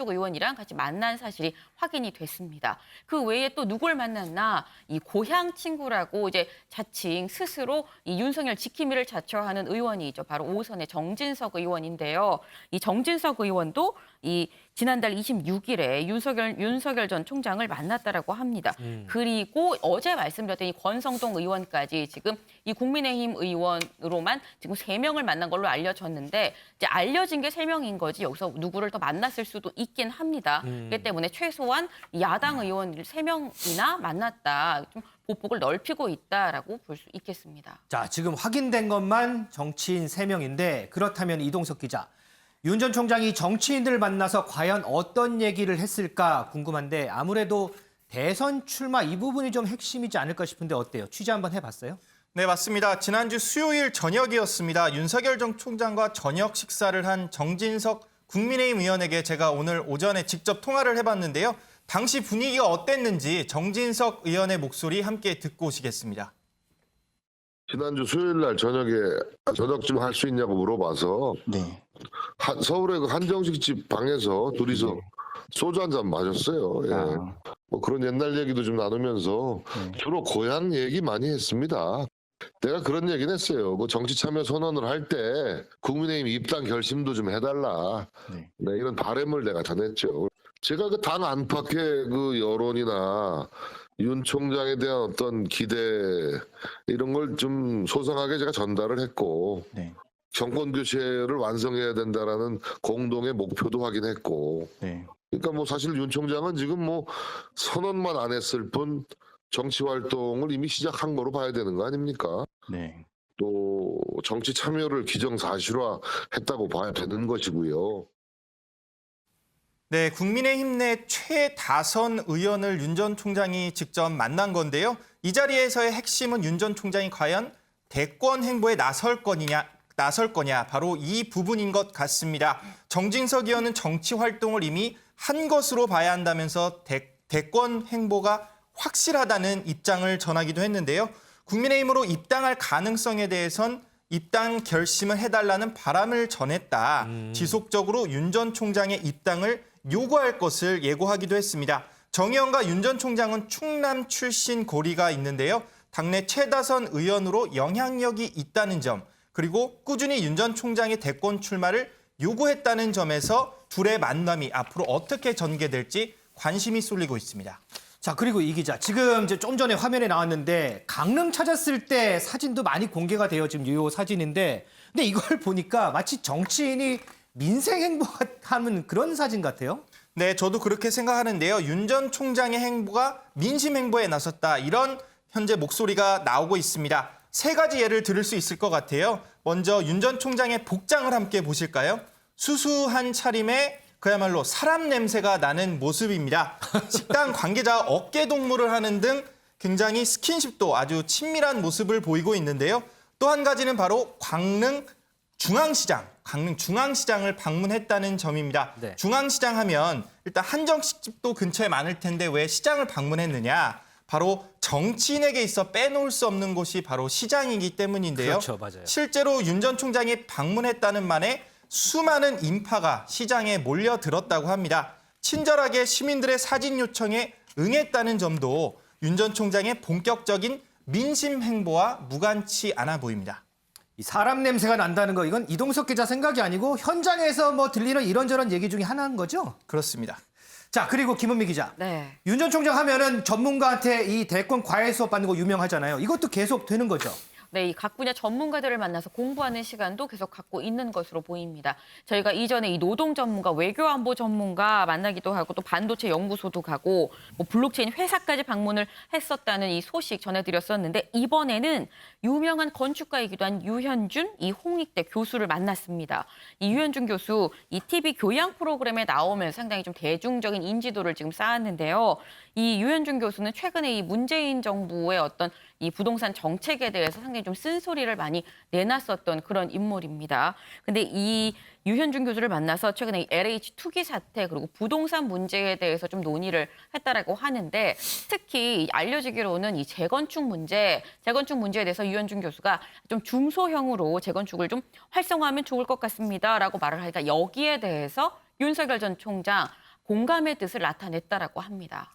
Speaker 7: 의원이랑 같이 만난 사실이 확인이 됐습니다. 그 외에 또 누굴 만났나? 이 고향 친구라고 이제 자칭 스스로 이 윤석열 지킴이를 자처하는 의원이죠. 바로 5선의 정진석 의원인데요. 이 정진석 의원도 이 지난달 26일에 윤석열 전 총장을 만났다라고 합니다. 그리고 어제 말씀드렸던 이 권성동 의원까지 지금 이 국민의힘 의원으로만 지금 3명을 만난 걸로 알려졌는데 이제 알려진 게 3명인 거지 여기서 누구를 더 만났을 수도 있긴 합니다. 그렇기 때문에 최소한 야당 의원 3명이나 만났다. 좀 보폭을 넓히고 있다라고 볼 수 있겠습니다.
Speaker 1: 자, 지금 확인된 것만 정치인 3명인데 그렇다면 이동석 기자. 윤 전 총장이 정치인들을 만나서 과연 어떤 얘기를 했을까 궁금한데 아무래도 대선 출마 이 부분이 좀 핵심이지 않을까 싶은데 어때요? 취재 한번 해봤어요?
Speaker 9: 네, 맞습니다. 지난주 수요일 저녁이었습니다. 윤석열 전 총장과 저녁 식사를 한 정진석 국민의힘 의원에게 제가 오늘 오전에 직접 통화를 해봤는데요. 당시 분위기가 어땠는지 정진석 의원의 목소리 함께 듣고 오시겠습니다.
Speaker 20: 지난주 수요일 날 저녁쯤 할 수 있냐고 물어봐서 서울의 그 한정식 집 방에서 둘이서 소주 한 잔 마셨어요. 예. 뭐 그런 옛날 얘기도 좀 나누면서 주로 고향 얘기 많이 했습니다. 내가 그런 얘기는 했어요. 그 정치 참여 선언을 할 때 국민의힘 입당 결심도 좀 해달라. 네, 이런 바람을 내가 전했죠. 제가 그 당 안팎의 그 여론이나 윤 총장에 대한 어떤 기대 이런 걸 좀 소상하게 제가 전달을 했고 정권 교체를 완성해야 된다라는 공동의 목표도 확인했고 그러니까 뭐 사실 윤 총장은 지금 뭐 선언만 안 했을 뿐 정치 활동을 이미 시작한 거로 봐야 되는 거 아닙니까? 또 정치 참여를 기정사실화했다고 봐야 되는 것이고요.
Speaker 9: 네, 국민의힘 내 최다선 의원을 윤 전 총장이 직접 만난 건데요. 이 자리에서의 핵심은 윤 전 총장이 과연 대권 행보에 나설 거냐 바로 이 부분인 것 같습니다. 정진석 의원은 정치 활동을 이미 한 것으로 봐야 한다면서 대권 행보가 확실하다는 입장을 전하기도 했는데요. 국민의힘으로 입당할 가능성에 대해선 입당 결심을 해달라는 바람을 전했다. 지속적으로 윤 전 총장의 입당을 요구할 것을 예고하기도 했습니다. 정 의원과 윤 전 총장은 충남 출신 고리가 있는데요. 당내 최다선 의원으로 영향력이 있다는 점, 그리고 꾸준히 윤 전 총장의 대권 출마를 요구했다는 점에서 둘의 만남이 앞으로 어떻게 전개될지 관심이 쏠리고 있습니다.
Speaker 1: 자, 그리고 이 기자, 지금 이제 좀 전에 화면에 나왔는데 강릉 찾았을 때 사진도 많이 공개가 돼요. 지금 요 사진인데, 근데 이걸 보니까 마치 정치인이 민생 행보하는 그런 사진 같아요.
Speaker 9: 네, 저도 그렇게 생각하는데요. 윤 전 총장의 행보가 민심 행보에 나섰다. 이런 현재 목소리가 나오고 있습니다. 세 가지 예를 들을 수 있을 것 같아요. 먼저 윤 전 총장의 복장을 함께 보실까요? 수수한 차림에 그야말로 사람 냄새가 나는 모습입니다. 식당 관계자와 어깨 동무를 하는 등 굉장히 스킨십도 아주 친밀한 모습을 보이고 있는데요. 또 한 가지는 바로 강릉 중앙시장을 방문했다는 점입니다. 중앙시장 하면 일단 한정식집도 근처에 많을 텐데 왜 시장을 방문했느냐? 바로 정치인에게 있어 빼놓을 수 없는 곳이 바로 시장이기 때문인데요.
Speaker 1: 그렇죠, 맞아요.
Speaker 9: 실제로 윤 전 총장이 방문했다는 말에 수많은 인파가 시장에 몰려들었다고 합니다. 친절하게 시민들의 사진 요청에 응했다는 점도 윤 전 총장의 본격적인 민심 행보와 무관치 않아 보입니다.
Speaker 1: 이 사람 냄새가 난다는 거, 이건 이동석 기자 생각이 아니고 현장에서 뭐 들리는 이런저런 얘기 중에 하나인 거죠?
Speaker 9: 그렇습니다.
Speaker 1: 자, 그리고 김은미 기자. 윤 전 총장 하면은 전문가한테 이 대권 과외 수업 받는 거 유명하잖아요. 이것도 계속 되는 거죠?
Speaker 7: 네, 이 각 분야 전문가들을 만나서 공부하는 시간도 계속 갖고 있는 것으로 보입니다. 저희가 이전에 이 노동 전문가, 외교 안보 전문가 만나기도 하고 또 반도체 연구소도 가고 뭐 블록체인 회사까지 방문을 했었다는 이 소식 전해드렸었는데 이번에는 유명한 건축가이기도 한 유현준, 이 홍익대 교수를 만났습니다. 이 유현준 교수, 이 TV 교양 프로그램에 나오면서 상당히 좀 대중적인 인지도를 지금 쌓았는데요. 이 유현준 교수는 최근에 이 문재인 정부의 어떤 이 부동산 정책에 대해서 상당히 좀 쓴소리를 많이 내놨었던 그런 인물입니다. 근데 이 유현준 교수를 만나서 최근에 이 LH 투기 사태 그리고 부동산 문제에 대해서 좀 논의를 했다라고 하는데 특히 알려지기로는 이 재건축 문제에 대해서 유현준 교수가 좀 중소형으로 재건축을 좀 활성화하면 좋을 것 같습니다라고 말을 하니까 여기에 대해서 윤석열 전 총장 공감의 뜻을 나타냈다라고 합니다.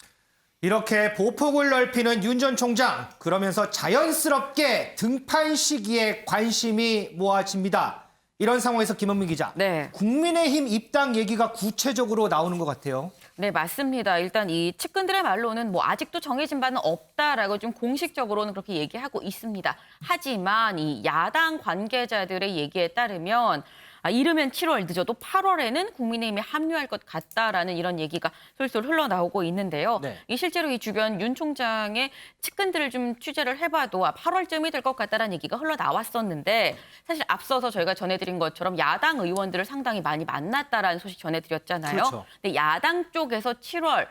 Speaker 1: 이렇게 보폭을 넓히는 윤 전 총장, 그러면서 자연스럽게 등판 시기에 관심이 모아집니다. 이런 상황에서 김은미 기자, 국민의힘 입당 얘기가 구체적으로 나오는 것 같아요.
Speaker 7: 네, 맞습니다. 일단 이 측근들의 말로는 뭐 아직도 정해진 바는 없다라고 좀 공식적으로는 그렇게 얘기하고 있습니다. 하지만 이 야당 관계자들의 얘기에 따르면 이르면 7월, 늦어도 8월에는 국민의힘에 합류할 것 같다라는 이런 얘기가 솔솔 흘러나오고 있는데요. 이 실제로 이 주변 윤 총장의 측근들을 좀 취재를 해봐도 8월쯤이 될 것 같다라는 얘기가 흘러나왔었는데 사실 앞서서 저희가 전해드린 것처럼 야당 의원들을 상당히 많이 만났다라는 소식 전해드렸잖아요.
Speaker 1: 그렇죠.
Speaker 7: 근데 야당 쪽에서 7월,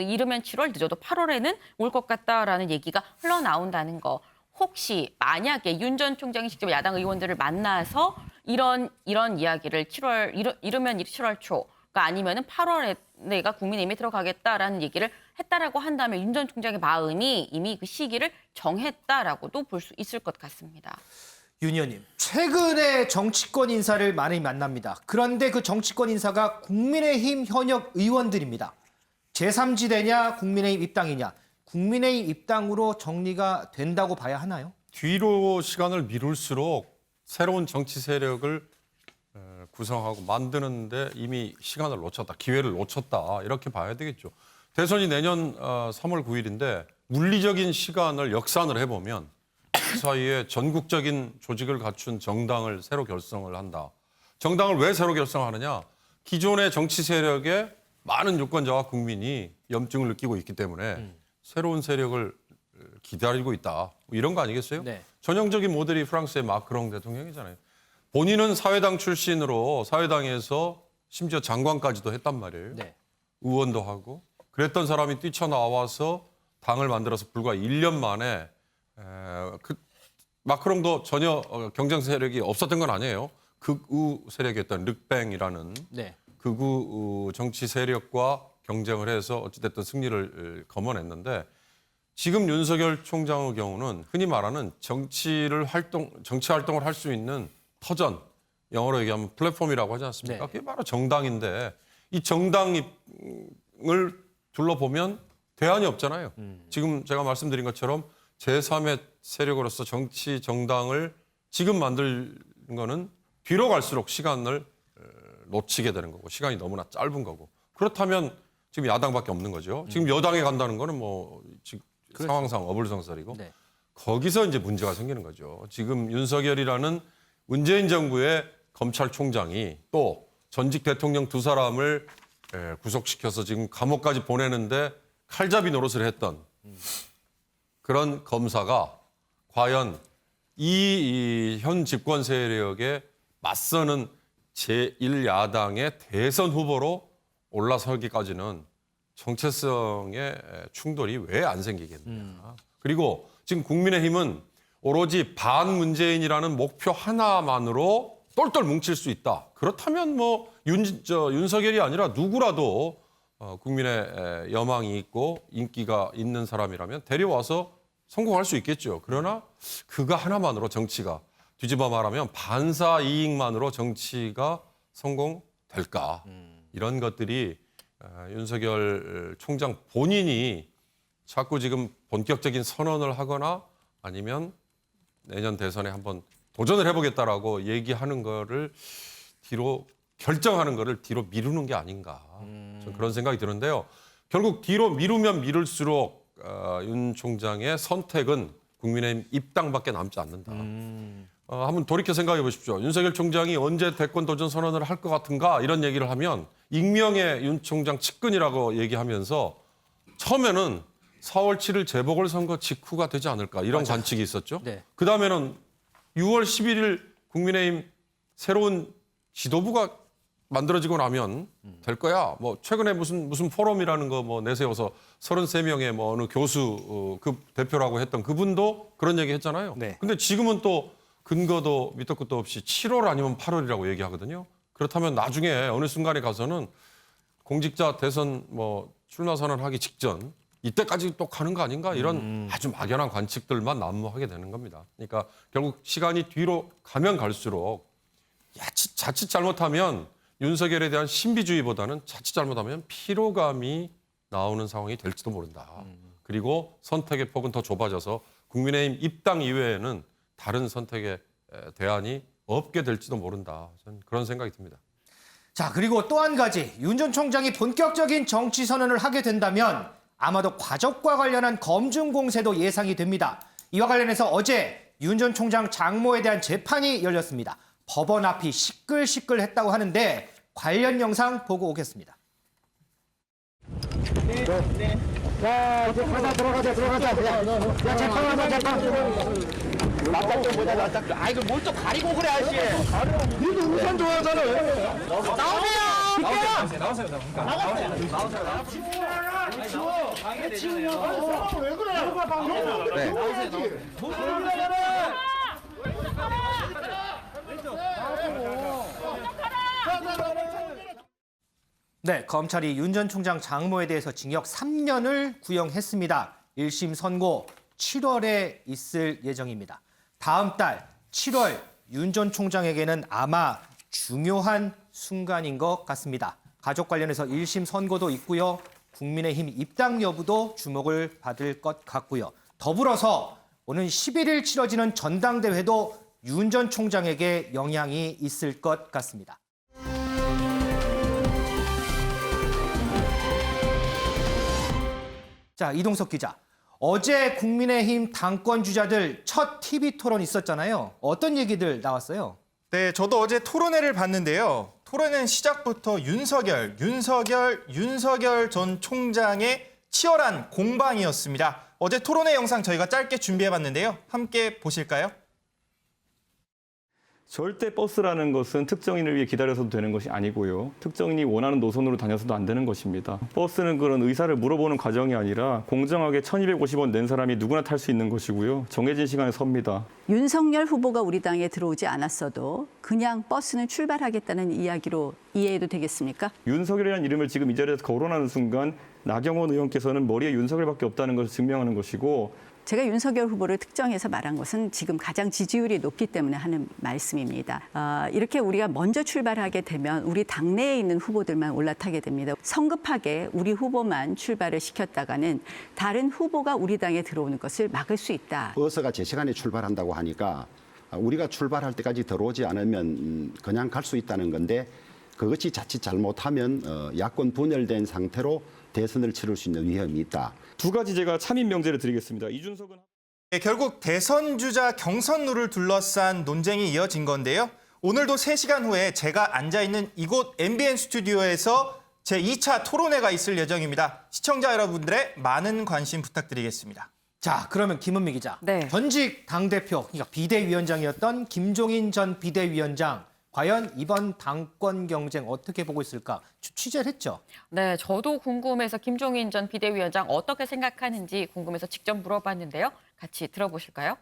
Speaker 7: 이르면 7월, 늦어도 8월에는 올 것 같다라는 얘기가 흘러나온다는 거. 혹시 만약에 윤 전 총장이 직접 야당 의원들을 만나서 이런 이야기를 이르면 7월 초 그러니까 아니면은 8월에 내가 국민의힘에 들어가겠다라는 얘기를 했다라고 한다면 윤 전 총장의 마음이 이미 그 시기를 정했다라고도 볼 수 있을 것 같습니다.
Speaker 1: 윤 의원님, 최근에 정치권 인사를 많이 만납니다. 그런데 그 정치권 인사가 국민의힘 현역 의원들입니다. 제3지대냐 국민의힘 입당이냐. 국민의힘 입당으로 정리가 된다고 봐야 하나요?
Speaker 8: 뒤로 시간을 미룰수록 새로운 정치 세력을 구성하고 만드는데 이미 시간을 놓쳤다, 기회를 놓쳤다 이렇게 봐야 되겠죠. 대선이 내년 3월 9일인데 물리적인 시간을 역산을 해보면 그 사이에 전국적인 조직을 갖춘 정당을 새로 결성을 한다. 정당을 왜 새로 결성하느냐? 기존의 정치 세력에 많은 유권자와 국민이 염증을 느끼고 있기 때문에 새로운 세력을 기다리고 있다. 뭐 이런 거 아니겠어요?
Speaker 1: 네.
Speaker 8: 전형적인 모델이 프랑스의 마크롱 대통령이잖아요. 본인은 사회당 출신으로 사회당에서 심지어 장관까지도 했단 말이에요.
Speaker 1: 네.
Speaker 8: 의원도 하고. 그랬던 사람이 뛰쳐나와서 당을 만들어서 불과 1년 만에 마크롱도 전혀 경쟁 세력이 없었던 건 아니에요. 극우 세력이었던 르팽이라는
Speaker 1: 네.
Speaker 8: 극우 정치 세력과 경쟁을 해서 어찌됐든 승리를 거머냈는데 지금 윤석열 총장의 경우는 흔히 말하는 정치 활동을 할 수 있는 터전, 영어로 얘기하면 플랫폼이라고 하지 않습니까?
Speaker 1: 네.
Speaker 8: 그게 바로 정당인데 이 정당을 둘러보면 대안이 없잖아요. 지금 제가 말씀드린 것처럼 제3의 세력으로서 정치 정당을 지금 만드는 거는 뒤로 갈수록 시간을 놓치게 되는 거고 시간이 너무나 짧은 거고 그렇다면 지금 야당밖에 없는 거죠. 지금 여당에 간다는 거는 뭐 지금 상황상 어불성설이고
Speaker 1: 네.
Speaker 8: 거기서 이제 문제가 생기는 거죠. 지금 윤석열이라는 문재인 정부의 검찰총장이 또 전직 대통령 두 사람을 구속시켜서 지금 감옥까지 보내는데 칼잡이 노릇을 했던 그런 검사가 과연 이 현 집권 세력에 맞서는 제1야당의 대선 후보로 올라서기까지는 정체성의 충돌이 왜 안 생기겠느냐. 그리고 지금 국민의힘은 오로지 반문재인이라는 목표 하나만으로 똘똘 뭉칠 수 있다. 그렇다면 뭐 윤석열이 아니라 누구라도 국민의 여망이 있고 인기가 있는 사람이라면 데려와서 성공할 수 있겠죠. 그러나 그거 하나만으로 정치가 뒤집어 말하면 반사 이익만으로 정치가 성공될까. 이런 것들이 윤석열 총장 본인이 자꾸 지금 본격적인 선언을 하거나 아니면 내년 대선에 한번 도전을 해보겠다라고 얘기하는 거를 뒤로 결정하는 거를 뒤로 미루는 게 아닌가. 저는 그런 생각이 드는데요. 결국 뒤로 미루면 미룰수록 윤 총장의 선택은 국민의힘 입당밖에 남지 않는다. 한번 돌이켜 생각해 보십시오. 윤석열 총장이 언제 대권 도전 선언을 할 것 같은가 이런 얘기를 하면 익명의 윤 총장 측근이라고 얘기하면서 처음에는 4월 7일 재보궐선거 직후가 되지 않을까 이런
Speaker 1: 맞아요.
Speaker 8: 관측이 있었죠.
Speaker 1: 네.
Speaker 8: 그다음에는 6월 11일 국민의힘 새로운 지도부가 만들어지고 나면 될 거야. 뭐 최근에 무슨 포럼이라는 거 뭐 내세워서 33명의 뭐 어느 교수 그 대표라고 했던 그분도 그런 얘기 했잖아요.
Speaker 1: 네.
Speaker 8: 근데 지금은 또 근거도 밑도 끝도 없이 7월 아니면 8월이라고 얘기하거든요. 그렇다면 나중에 어느 순간에 가서는 공직자 대선 뭐 출마 선언하기 직전 이때까지 또 가는 거 아닌가 이런 아주 막연한 관측들만 난무하게 되는 겁니다. 그러니까 결국 시간이 뒤로 가면 갈수록 자칫 잘못하면 윤석열에 대한 신비주의보다는 자칫 잘못하면 피로감이 나오는 상황이 될지도 모른다. 그리고 선택의 폭은 더 좁아져서 국민의힘 입당 이외에는 다른 선택의 대안이 없게 될지도 모른다. 저는 그런 생각이 듭니다.
Speaker 1: 자, 그리고 또 한 가지 윤 전 총장이 본격적인 정치 선언을 하게 된다면 아마도 과적과 관련한 검증 공세도 예상이 됩니다. 이와 관련해서 어제 윤 전 총장 장모에 대한 재판이 열렸습니다. 법원 앞이 시끌시끌했다고 하는데 관련 영상 보고 오겠습니다.
Speaker 3: 네. 자, 이제 들어가자. 야, 잠깐만. 납작 좀 보자, 납작 좀. 아, 이거 뭘 또 가리고 그래, 아저씨. 니도 우산 좋아하잖아. 나오세요. 나오세요. 왜 그래? 네.
Speaker 1: 네, 검찰이 윤 전 총장 장모에 대해서 징역 3년을 구형했습니다. 1심 선고 7월에 있을 예정입니다. 다음 달 7월 윤 전 총장에게는 아마 중요한 순간인 것 같습니다. 가족 관련해서 1심 선고도 있고요. 국민의힘 입당 여부도 주목을 받을 것 같고요. 더불어서 오는 11일 치러지는 전당대회도 윤 전 총장에게 영향이 있을 것 같습니다. 자, 이동석 기자. 어제 국민의힘 당권 주자들 첫 TV 토론 있었잖아요. 어떤 얘기들 나왔어요?
Speaker 9: 네, 저도 어제 토론회를 봤는데요. 토론회는 시작부터 윤석열 전 총장의 치열한 공방이었습니다. 어제 토론회 영상 저희가 짧게 준비해봤는데요. 함께 보실까요?
Speaker 21: 절대 버스라는 것은 특정인을 위해 기다려서도 되는 것이 아니고요. 특정인이 원하는 노선으로 다녀서도 안 되는 것입니다. 버스는 그런 의사를 물어보는 과정이 아니라 공정하게 1,250원 낸 사람이 누구나 탈 수 있는 것이고요. 정해진 시간에 섭니다.
Speaker 22: 윤석열 후보가 우리 당에 들어오지 않았어도 그냥 버스는 출발하겠다는 이야기로 이해해도 되겠습니까?
Speaker 21: 윤석열이라는 이름을 지금 이 자리에서 거론하는 순간 나경원 의원께서는 머리에 윤석열밖에 없다는 것을 증명하는 것이고
Speaker 22: 제가 윤석열 후보를 특정해서 말한 것은 지금 가장 지지율이 높기 때문에 하는 말씀입니다. 이렇게 우리가 먼저 출발하게 되면 우리 당내에 있는 후보들만 올라타게 됩니다. 성급하게 우리 후보만 출발을 시켰다가는 다른 후보가 우리 당에 들어오는 것을 막을 수 있다.
Speaker 23: 버스가 제 시간에 출발한다고 하니까 우리가 출발할 때까지 들어오지 않으면 그냥 갈 수 있다는 건데 그것이 자칫 잘못하면 야권 분열된 상태로 대선을 치를 수 있는 위험이 있다.
Speaker 21: 두 가지 제가 참인 명제를 드리겠습니다. 이준석은
Speaker 9: 네, 결국 대선 주자 경선 룰을 둘러싼 논쟁이 이어진 건데요. 오늘도 3시간 후에 제가 앉아있는 이곳 MBN 스튜디오에서 제2차 토론회가 있을 예정입니다. 시청자 여러분들의 많은 관심 부탁드리겠습니다.
Speaker 1: 자, 그러면 김은미 기자.
Speaker 4: 네.
Speaker 1: 전직 당대표, 그러니까 비대위원장이었던 김종인 전 비대위원장. 과연 이번 당권 경쟁 어떻게 보고 있을까? 취재를 했죠?
Speaker 7: 네, 저도 궁금해서 김종인 전 비대위원장 어떻게 생각하는지 궁금해서 직접 물어봤는데요. 같이 들어보실까요?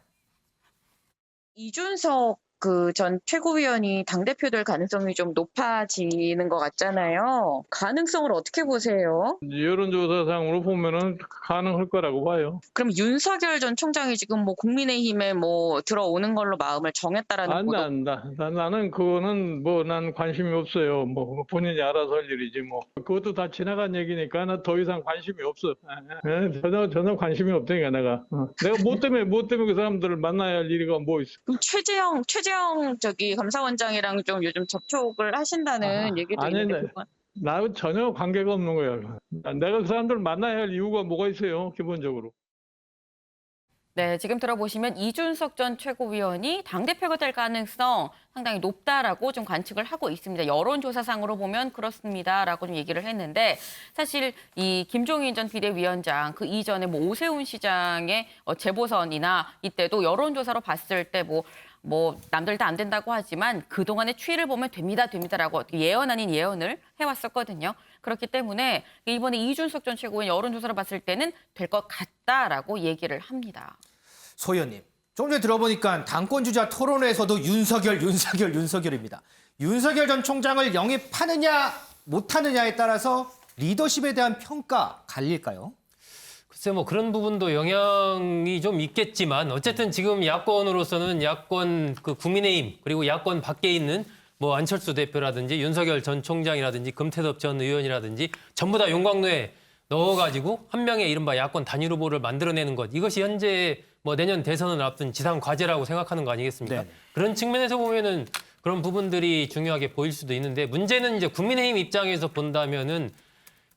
Speaker 24: 이준석 전 최고위원이 당대표 될 가능성이 좀 높아지는 것 같잖아요. 가능성을 어떻게 보세요?
Speaker 13: 여론조사상으로 보면은 가능할 거라고 봐요.
Speaker 24: 그럼 윤석열 전 총장이 지금 국민의힘에 들어오는 걸로 마음을 정했다라는 보도.
Speaker 13: 나는 그거는 난 관심이 없어요. 본인이 알아서 할 일이지 그것도 다 지나간 얘기니까 나 더 이상 관심이 없어. 전혀 관심이 없다니까 내가. 내가 뭐 때문에 그 사람들을 만나야 할 일이가 뭐 있어.
Speaker 24: 그럼 최재형 감사원장이랑 좀 요즘 접촉을 하신다는 얘기도 있는데.
Speaker 13: 나 전혀 관계가 없는 거야. 내가 그 사람들을 만나야 할 이유가 뭐가 있어요, 기본적으로.
Speaker 7: 네, 지금 들어보시면 이준석 전 최고위원이 당대표가 될 가능성 상당히 높다라고 좀 관측을 하고 있습니다. 여론조사상으로 보면 그렇습니다라고 좀 얘기를 했는데 사실 이 김종인 전 비대위원장 그 이전에 오세훈 시장의 재보선이나 이때도 여론조사로 봤을 때 남들 다 안 된다고 하지만 그동안의 추이를 보면 됩니다라고 예언 아닌 예언을 해왔었거든요. 그렇기 때문에 이번에 이준석 전 최고위원 여론조사로 봤을 때는 될 것 같다라고 얘기를 합니다.
Speaker 1: 소 의원님, 좀 전에 들어보니까 당권주자 토론회에서도 윤석열입니다. 윤석열 전 총장을 영입하느냐 못하느냐에 따라서 리더십에 대한 평가 갈릴까요?
Speaker 10: 글쎄 그런 부분도 영향이 좀 있겠지만 어쨌든 지금 야권으로서는 야권 국민의힘 그리고 야권 밖에 있는 안철수 대표라든지 윤석열 전 총장이라든지 금태섭 전 의원이라든지 전부 다 용광로에 넣어가지고 한 명의 이른바 야권 단일 후보를 만들어내는 것 이것이 현재 내년 대선을 앞둔 지상 과제라고 생각하는 거 아니겠습니까? 네. 그런 측면에서 보면은 그런 부분들이 중요하게 보일 수도 있는데 문제는 이제 국민의힘 입장에서 본다면은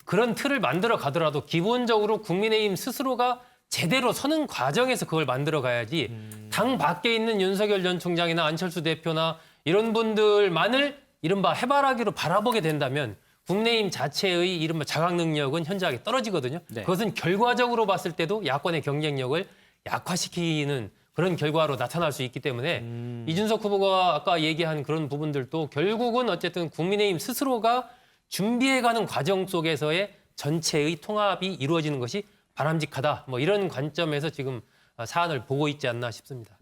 Speaker 10: 그런 틀을 만들어 가더라도 기본적으로 국민의힘 스스로가 제대로 서는 과정에서 그걸 만들어 가야지 당 밖에 있는 윤석열 전 총장이나 안철수 대표나 이런 분들만을 이른바 해바라기로 바라보게 된다면 국민의힘 자체의 이른바 자각 능력은 현저하게 떨어지거든요. 네. 그것은 결과적으로 봤을 때도 야권의 경쟁력을 약화시키는 그런 결과로 나타날 수 있기 때문에 이준석 후보가 아까 얘기한 그런 부분들도 결국은 어쨌든 국민의힘 스스로가 준비해가는 과정 속에서의 전체의 통합이 이루어지는 것이 바람직하다. 이런 관점에서 지금 사안을 보고 있지 않나 싶습니다.